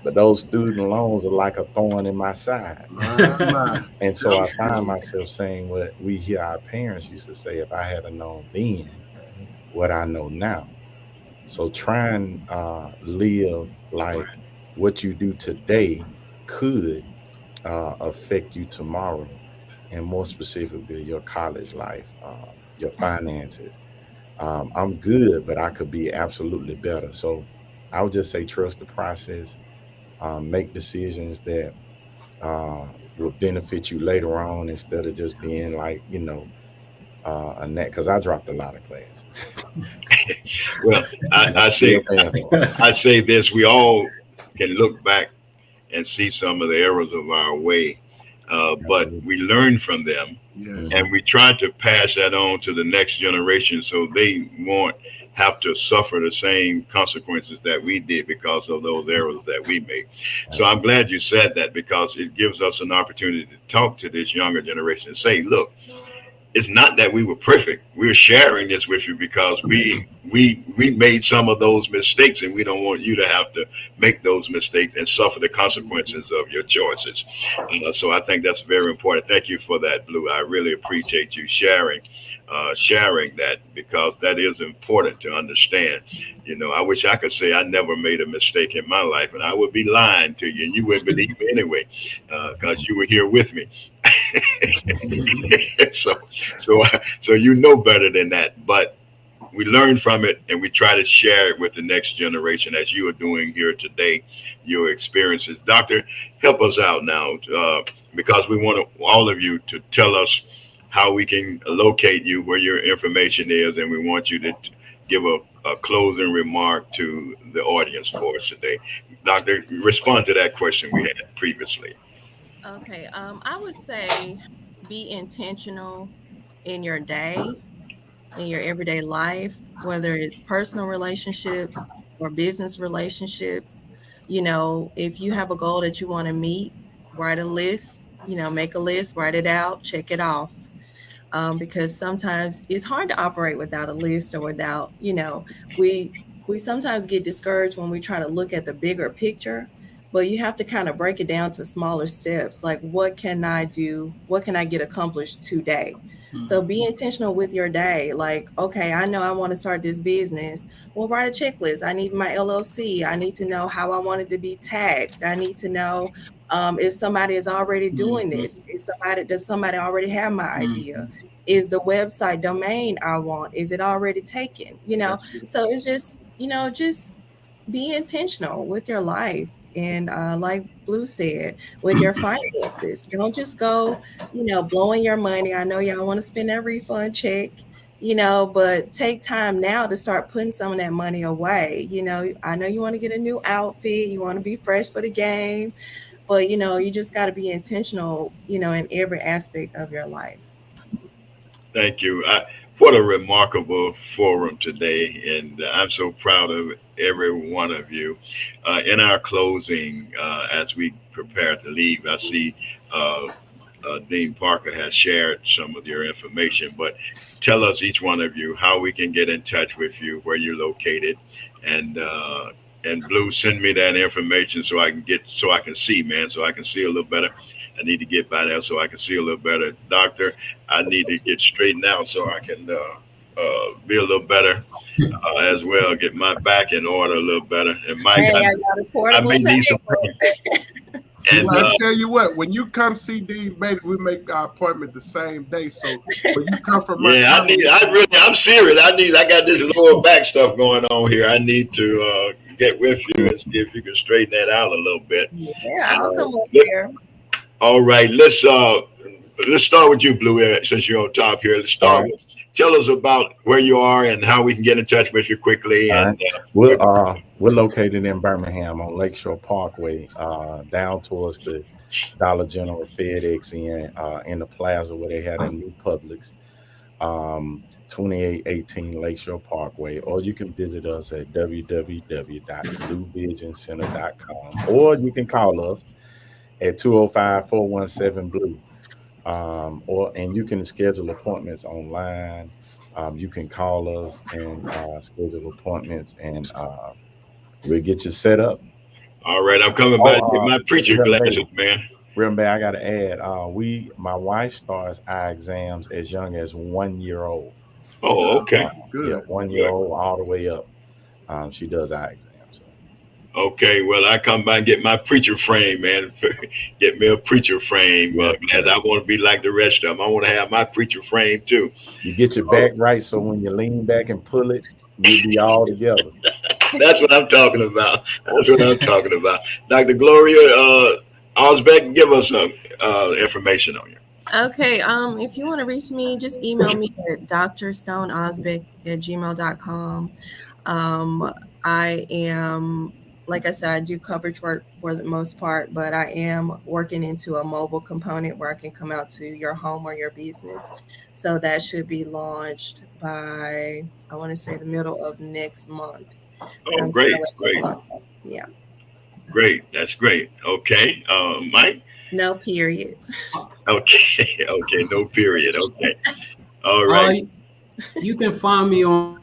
But those student loans are like a thorn in my side. And so I find myself saying what we hear our parents used to say, if I had known then what I know now. So try and live like what you do today could affect you tomorrow, and more specifically your college life, your finances. I'm good, but I could be absolutely better. So I would just say trust the process, make decisions that will benefit you later on, instead of just being like, a net, because I dropped a lot of classes. Well, I say this: we all can look back and see some of the errors of our way, but we learn from them, and we try to pass that on to the next generation so they won't have to suffer the same consequences that we did because of those errors that we made. So I'm glad you said that, because it gives us an opportunity to talk to this younger generation and say, look, it's not that we were perfect. We're sharing this with you because we made some of those mistakes, and we don't want you to have to make those mistakes and suffer the consequences of your choices. So I think that's very important. Thank you for that, Blue. I really appreciate you sharing that, because that is important to understand. I wish I could say I never made a mistake in my life, and I would be lying to you, and you wouldn't believe me anyway, because you were here with me. So you know better than that. But we learn from it, and we try to share it with the next generation, as you are doing here today, your experiences. Doctor, help us out now, because we want all of you to tell us how we can locate you, where your information is, and we want you to give a closing remark to the audience for us today. Doctor, respond to that question we had previously. Okay, I would say be intentional in your day, in your everyday life, whether it's personal relationships or business relationships. If you have a goal that you want to meet, write a list, make a list, write it out, check it off. Because sometimes it's hard to operate without a list or without, we sometimes get discouraged when we try to look at the bigger picture, but you have to kind of break it down to smaller steps. Like, what can I do? What can I get accomplished today? So be intentional with your day. Like, okay, I know I want to start this business. Well, write a checklist. I need my LLC. I need to know how I want it to be taxed. I need to know if somebody is already doing this. Does somebody already have my idea? Is the website domain I want, is it already taken? So it's just, just be intentional with your life. And like Blue said, with your finances, don't just go, blowing your money. I know y'all want to spend that refund check, but take time now to start putting some of that money away. I know you want to get a new outfit, you want to be fresh for the game, but you just got to be intentional, in every aspect of your life. Thank you. What a remarkable forum today, and I'm so proud of every one of you. In our closing, as we prepare to leave, I see Dean Parker has shared some of your information, but tell us, each one of you, how we can get in touch with you, where you're located, and Blue, send me that information so I can see, man, so I can see a little better. I need to get by there so I can see a little better. Doctor, I need to get straightened out so I can be a little better as well, get my back in order a little better. And Mike, I may need some. And I tell you what, when you come see Dean, baby, we make our appointment the same day. So when you come from I'm serious. I got this lower back stuff going on here. I need to get with you and see if you can straighten that out a little bit. Yeah, I'll come over here. All right, let's start with you, Blue, since you're on top here. Let's start. Right. Tell us about where you are and how we can get in touch with you quickly. And we're located in Birmingham on Lakeshore Parkway, down towards the Dollar General, FedEx in the plaza where they had a new Publix, 2818 Lakeshore Parkway. Or you can visit us at www.bluevisioncenter.com, or you can call us at 205-417-BLUE. And you can schedule appointments online. You can call us and schedule appointments, and we'll get you set up. All right, I'm coming back to get my preacher glasses, man. Remember, I got to add, my wife starts eye exams as young as 1 year old. Oh, okay. Good. Yeah, 1 year old all the way up. She does eye exams. Okay, well, I come by and get my preacher frame, man. Get me a preacher frame. As I want to be like the rest of them. I want to have my preacher frame, too. You get your back right, so when you lean back and pull it, you'll be all together. That's what I'm talking about. Dr. Gloria, Özbek, give us some information on you. Okay, if you want to reach me, just email me at drstoneozbek@gmail.com. I am, like I said, I do coverage work for the most part, but I am working into a mobile component where I can come out to your home or your business. So that should be launched by, I want to say, the middle of next month. Oh, great. Yeah. Great. That's great. Okay. Mike? No period. Okay. No period. Okay. All right. You can find me on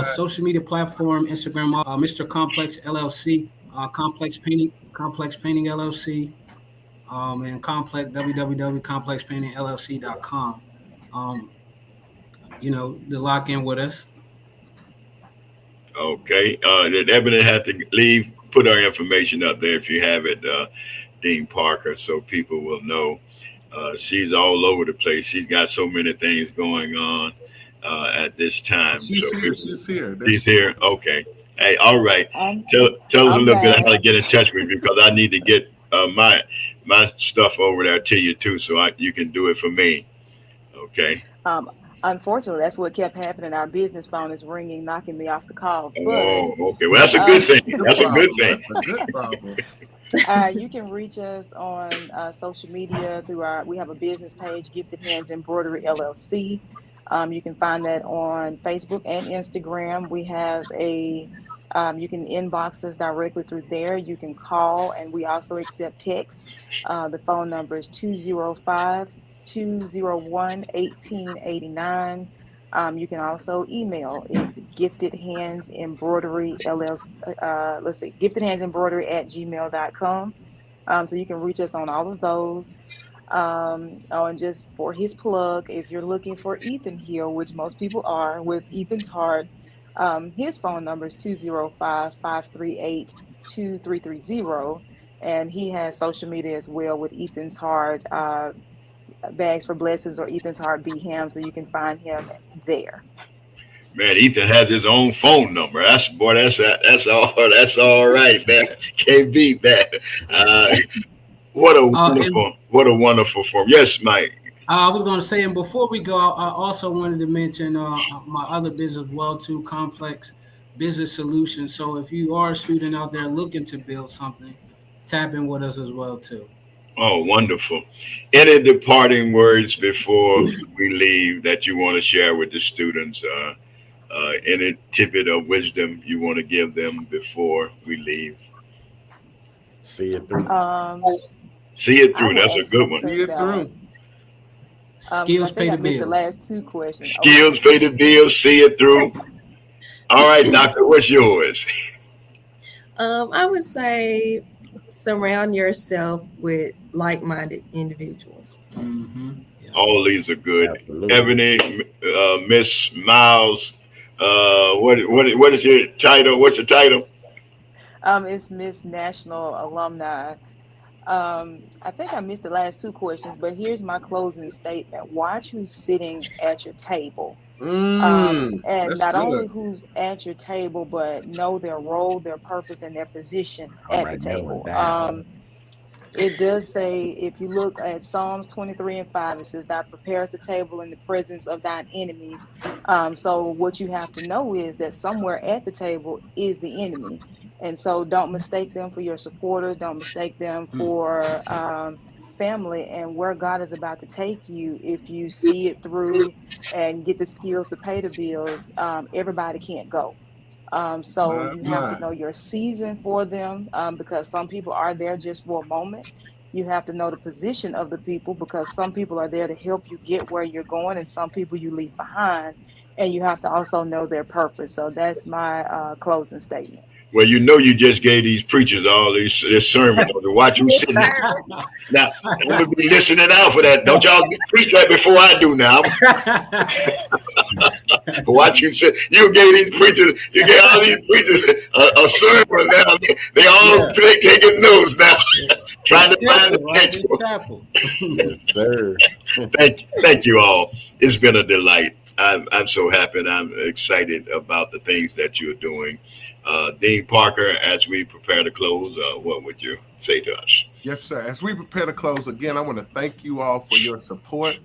social media platform, Instagram, Mr. Complex LLC, Complex Painting LLC, and www.complexpaintingllc.com. To lock in with us. Okay. Did Ebony have to leave? Put our information up there if you have it, Dean Parker, so people will know. She's all over the place. She's got so many things going on at this time. She's here. She's here. Okay. Hey, all right. Tell us a little bit how to get in touch with you, because I need to get my stuff over there to you too, so you can do it for me. Okay. Unfortunately, that's what kept happening. Our business phone is ringing, knocking me off the call. But, okay. Well, that's a good thing. That's a good thing. That's a good problem. You can reach us on social media through we have a business page, Gifted Hands Embroidery LLC. You can find that on Facebook and Instagram. We have you can inbox us directly through there. You can call, and we also accept text. The phone number is 205-201-1889. You can also email. It's Gifted Hands Embroidery LLC. Gifted Hands Embroidery @gmail.com. So you can reach us on all of those. And just for his plug, if you're looking for Ethan Hill, which most people are with Ethan's Heart, his phone number is 205-538-2330. And he has social media as well with Ethan's Heart, Bags for Blessings, or Ethan's Heart Be Him. So you can find him there. Man, Ethan has his own phone number. That's all right, man. Can't beat that. What a wonderful form. Yes, Mike. I was going to say, and before we go, I also wanted to mention my other business as well too, Complex Business Solutions. So if you are a student out there looking to build something, tap in with us as well too. Oh, wonderful. Any departing words before we leave that you want to share with the students? Any tidbit of wisdom you want to give them before we leave? See it through. See it through. That's a good one. See it through. Skills pay the bills. The last two questions. Skills pay the bills. See it through. All right, Doctor, what's yours? I would say surround yourself with like-minded individuals. Mm-hmm. Yeah. All these are good. Absolutely. Ebony, Miss Miles, what is your title? What's your title? It's Miss National Alumni. I think I missed the last two questions, but here's my closing statement. Watch who's sitting at your table. And not only who's at your table, but know their role, their purpose, and their position at the table. It does say, if you look at Psalms 23:5, it says, "Thou preparest the table in the presence of thine enemies." So what you have to know is that somewhere at the table is the enemy. And so don't mistake them for your supporters. Don't mistake them for family. And where God is about to take you, if you see it through and get the skills to pay the bills, everybody can't go. So you have to know your season for them, because some people are there just for a moment. You have to know the position of the people, because some people are there to help you get where you're going, and some people you leave behind. And you have to also know their purpose. So that's my closing statement. Well, you know, you just gave these preachers all this sermon to watch you sitting there. Now, I'm going to be listening out for that. Don't y'all preach that before I do now. Watch you sit. You gave these preachers, you gave all these preachers a sermon now. They all taking notes now. Trying to find the chapel. Yes, sir. Thank you all. It's been a delight. I'm so happy, and I'm excited about the things that you're doing. Dean Parker, as we prepare to close, what would you say to us? Yes, sir. As we prepare to close, again, I want to thank you all for your support.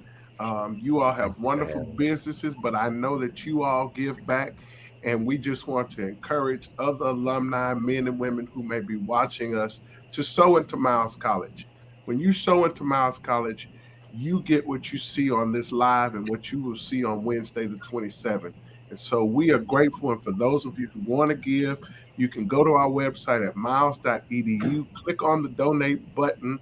You all have wonderful businesses, but I know that you all give back, and we just want to encourage other alumni, men and women who may be watching us, to sow into Miles College. When you sow into Miles College, you get what you see on this live and what you will see on Wednesday the 27th. And so we are grateful. And for those of you who want to give, you can go to our website at miles.edu, click on the donate button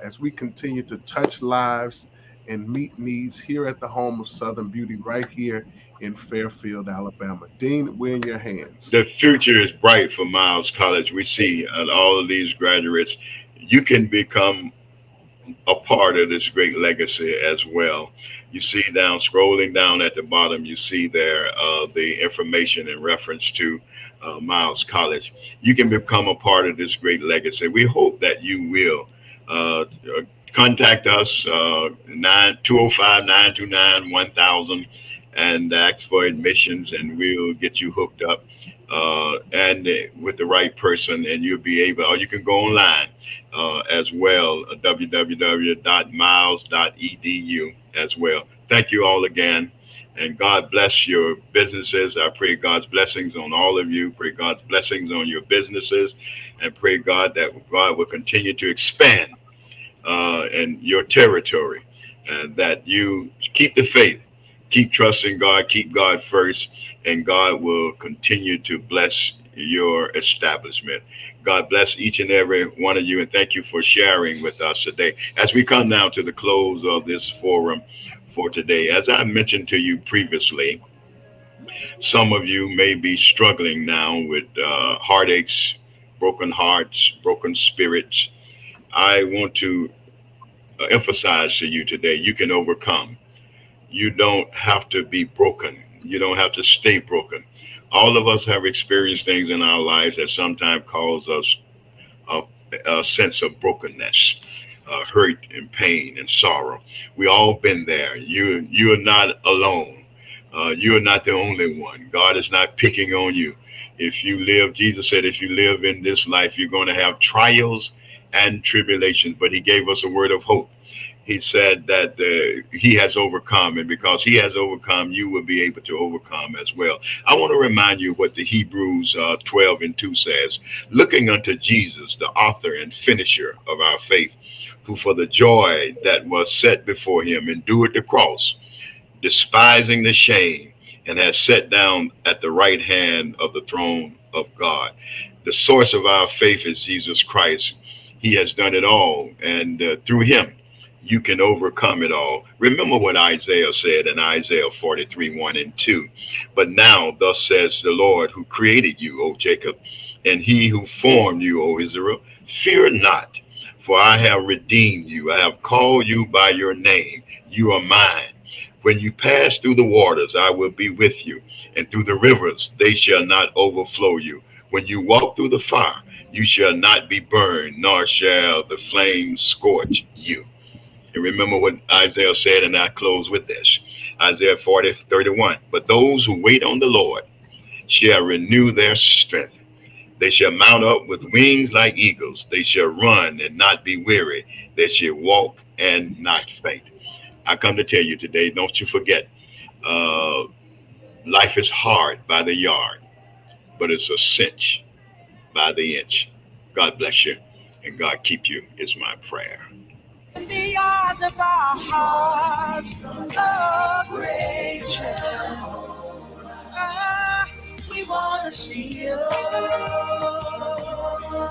as we continue to touch lives and meet needs here at the home of Southern Beauty right here in Fairfield, Alabama. Dean, we're in your hands. The future is bright for Miles College. We see all of these graduates. You can become a part of this great legacy as well. You see scrolling down at the bottom, you see there the information in reference to Miles College. You can become a part of this great legacy. We hope that you will. Contact us, 205-929-1000, and ask for admissions, and we'll get you hooked up and with the right person, and you'll be able, or you can go online as well, www.miles.edu as well. Thank you all again. And God bless your businesses. I pray God's blessings on all of you. Pray God's blessings on your businesses. And pray God that God will continue to expand in your territory. And that you keep the faith. Keep trusting God. Keep God first. And God will continue to bless your establishment. God bless each and every one of you. And thank you for sharing with us today. As we come now to the close of this forum for today, as I mentioned to you previously, some of you may be struggling now with heartaches, broken hearts, broken spirits. I want to emphasize to you today, you can overcome. You don't have to be broken. You don't have to stay broken. All of us have experienced things in our lives that sometimes cause us a sense of brokenness, hurt and pain and sorrow. We all been there. You're not alone. You're not the only one. God is not picking on you. If you live, Jesus said, if you live in this life, you're going to have trials and tribulations, but he gave us a word of hope. He said that he has overcome, and because he has overcome, you will be able to overcome as well. I want to remind you what the Hebrews 12:2 says, looking unto Jesus, the author and finisher of our faith, who for the joy that was set before him endured the cross, despising the shame, and has sat down at the right hand of the throne of God. The source of our faith is Jesus Christ. He has done it all, and through him, you can overcome it all. Remember what Isaiah said in Isaiah 43:1-2. But now, thus says the Lord, who created you, O Jacob, and he who formed you, O Israel, fear not, for I have redeemed you. I have called you by your name. You are mine. When you pass through the waters, I will be with you, and through the rivers, they shall not overflow you. When you walk through the fire, you shall not be burned, nor shall the flames scorch you. And remember what Isaiah said, and I close with this. Isaiah 40:31. But those who wait on the Lord shall renew their strength. They shall mount up with wings like eagles. They shall run and not be weary. They shall walk and not faint. I come to tell you today, don't you forget, life is hard by the yard, but it's a cinch by the inch. God bless you, and God keep you is my prayer. In the eyes of our hearts, a great child. We want to see you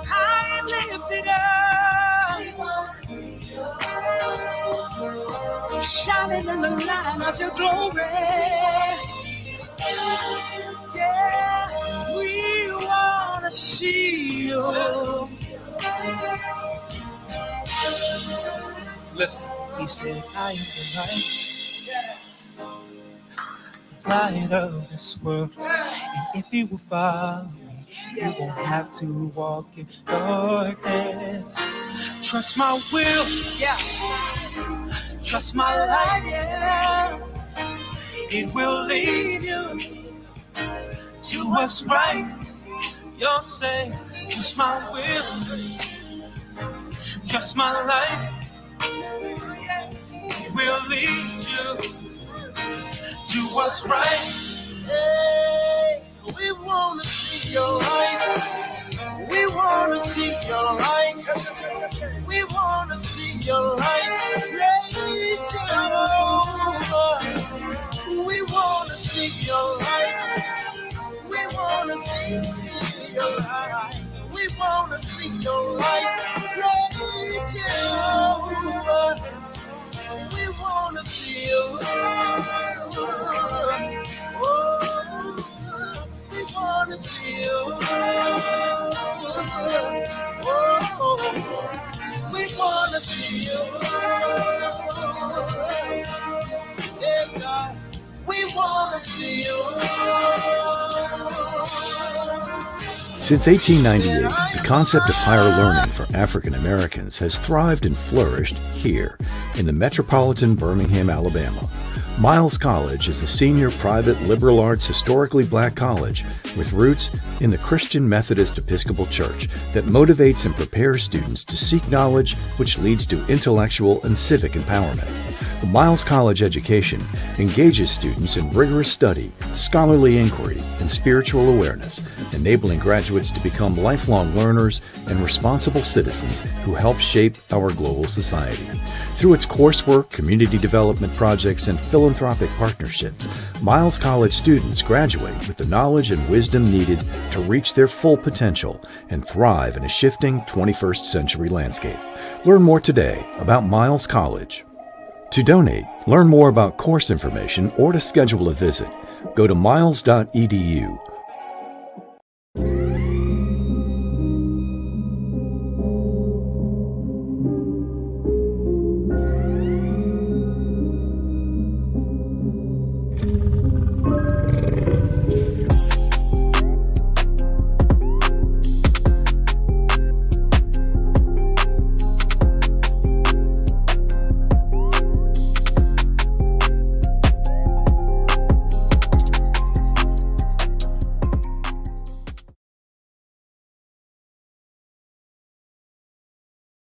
high and lifted up, shining in the light of your glory. Yeah, we want to see you. Listen, he said, I am the light of this world. And if you will follow me, you won't have to walk in darkness. Trust my will, yeah. Trust my light, yeah. It will lead you to what's right. You're saying, trust my will, trust my light. Will lead you to what's right. Hey, we want to see your light. We want to see your light. We want to see your light. Rage over. We want to see your light. We want to see your light. We want to see your light. Rage over. We want to see you. Oh, we want to see you. Oh, we want to see you. Yeah, God, we want to see you. Since 1898, the concept of higher learning for African Americans has thrived and flourished here in the metropolitan Birmingham, Alabama. Miles College is a senior private liberal arts historically black college with roots in the Christian Methodist Episcopal Church that motivates and prepares students to seek knowledge which leads to intellectual and civic empowerment. The Miles College education engages students in rigorous study, scholarly inquiry, and spiritual awareness, enabling graduates to become lifelong learners and responsible citizens who help shape our global society. Through its coursework, community development projects, and philanthropic partnerships, Miles College students graduate with the knowledge and wisdom needed to reach their full potential and thrive in a shifting 21st century landscape. Learn more today about Miles College. To donate, learn more about course information, or to schedule a visit, go to miles.edu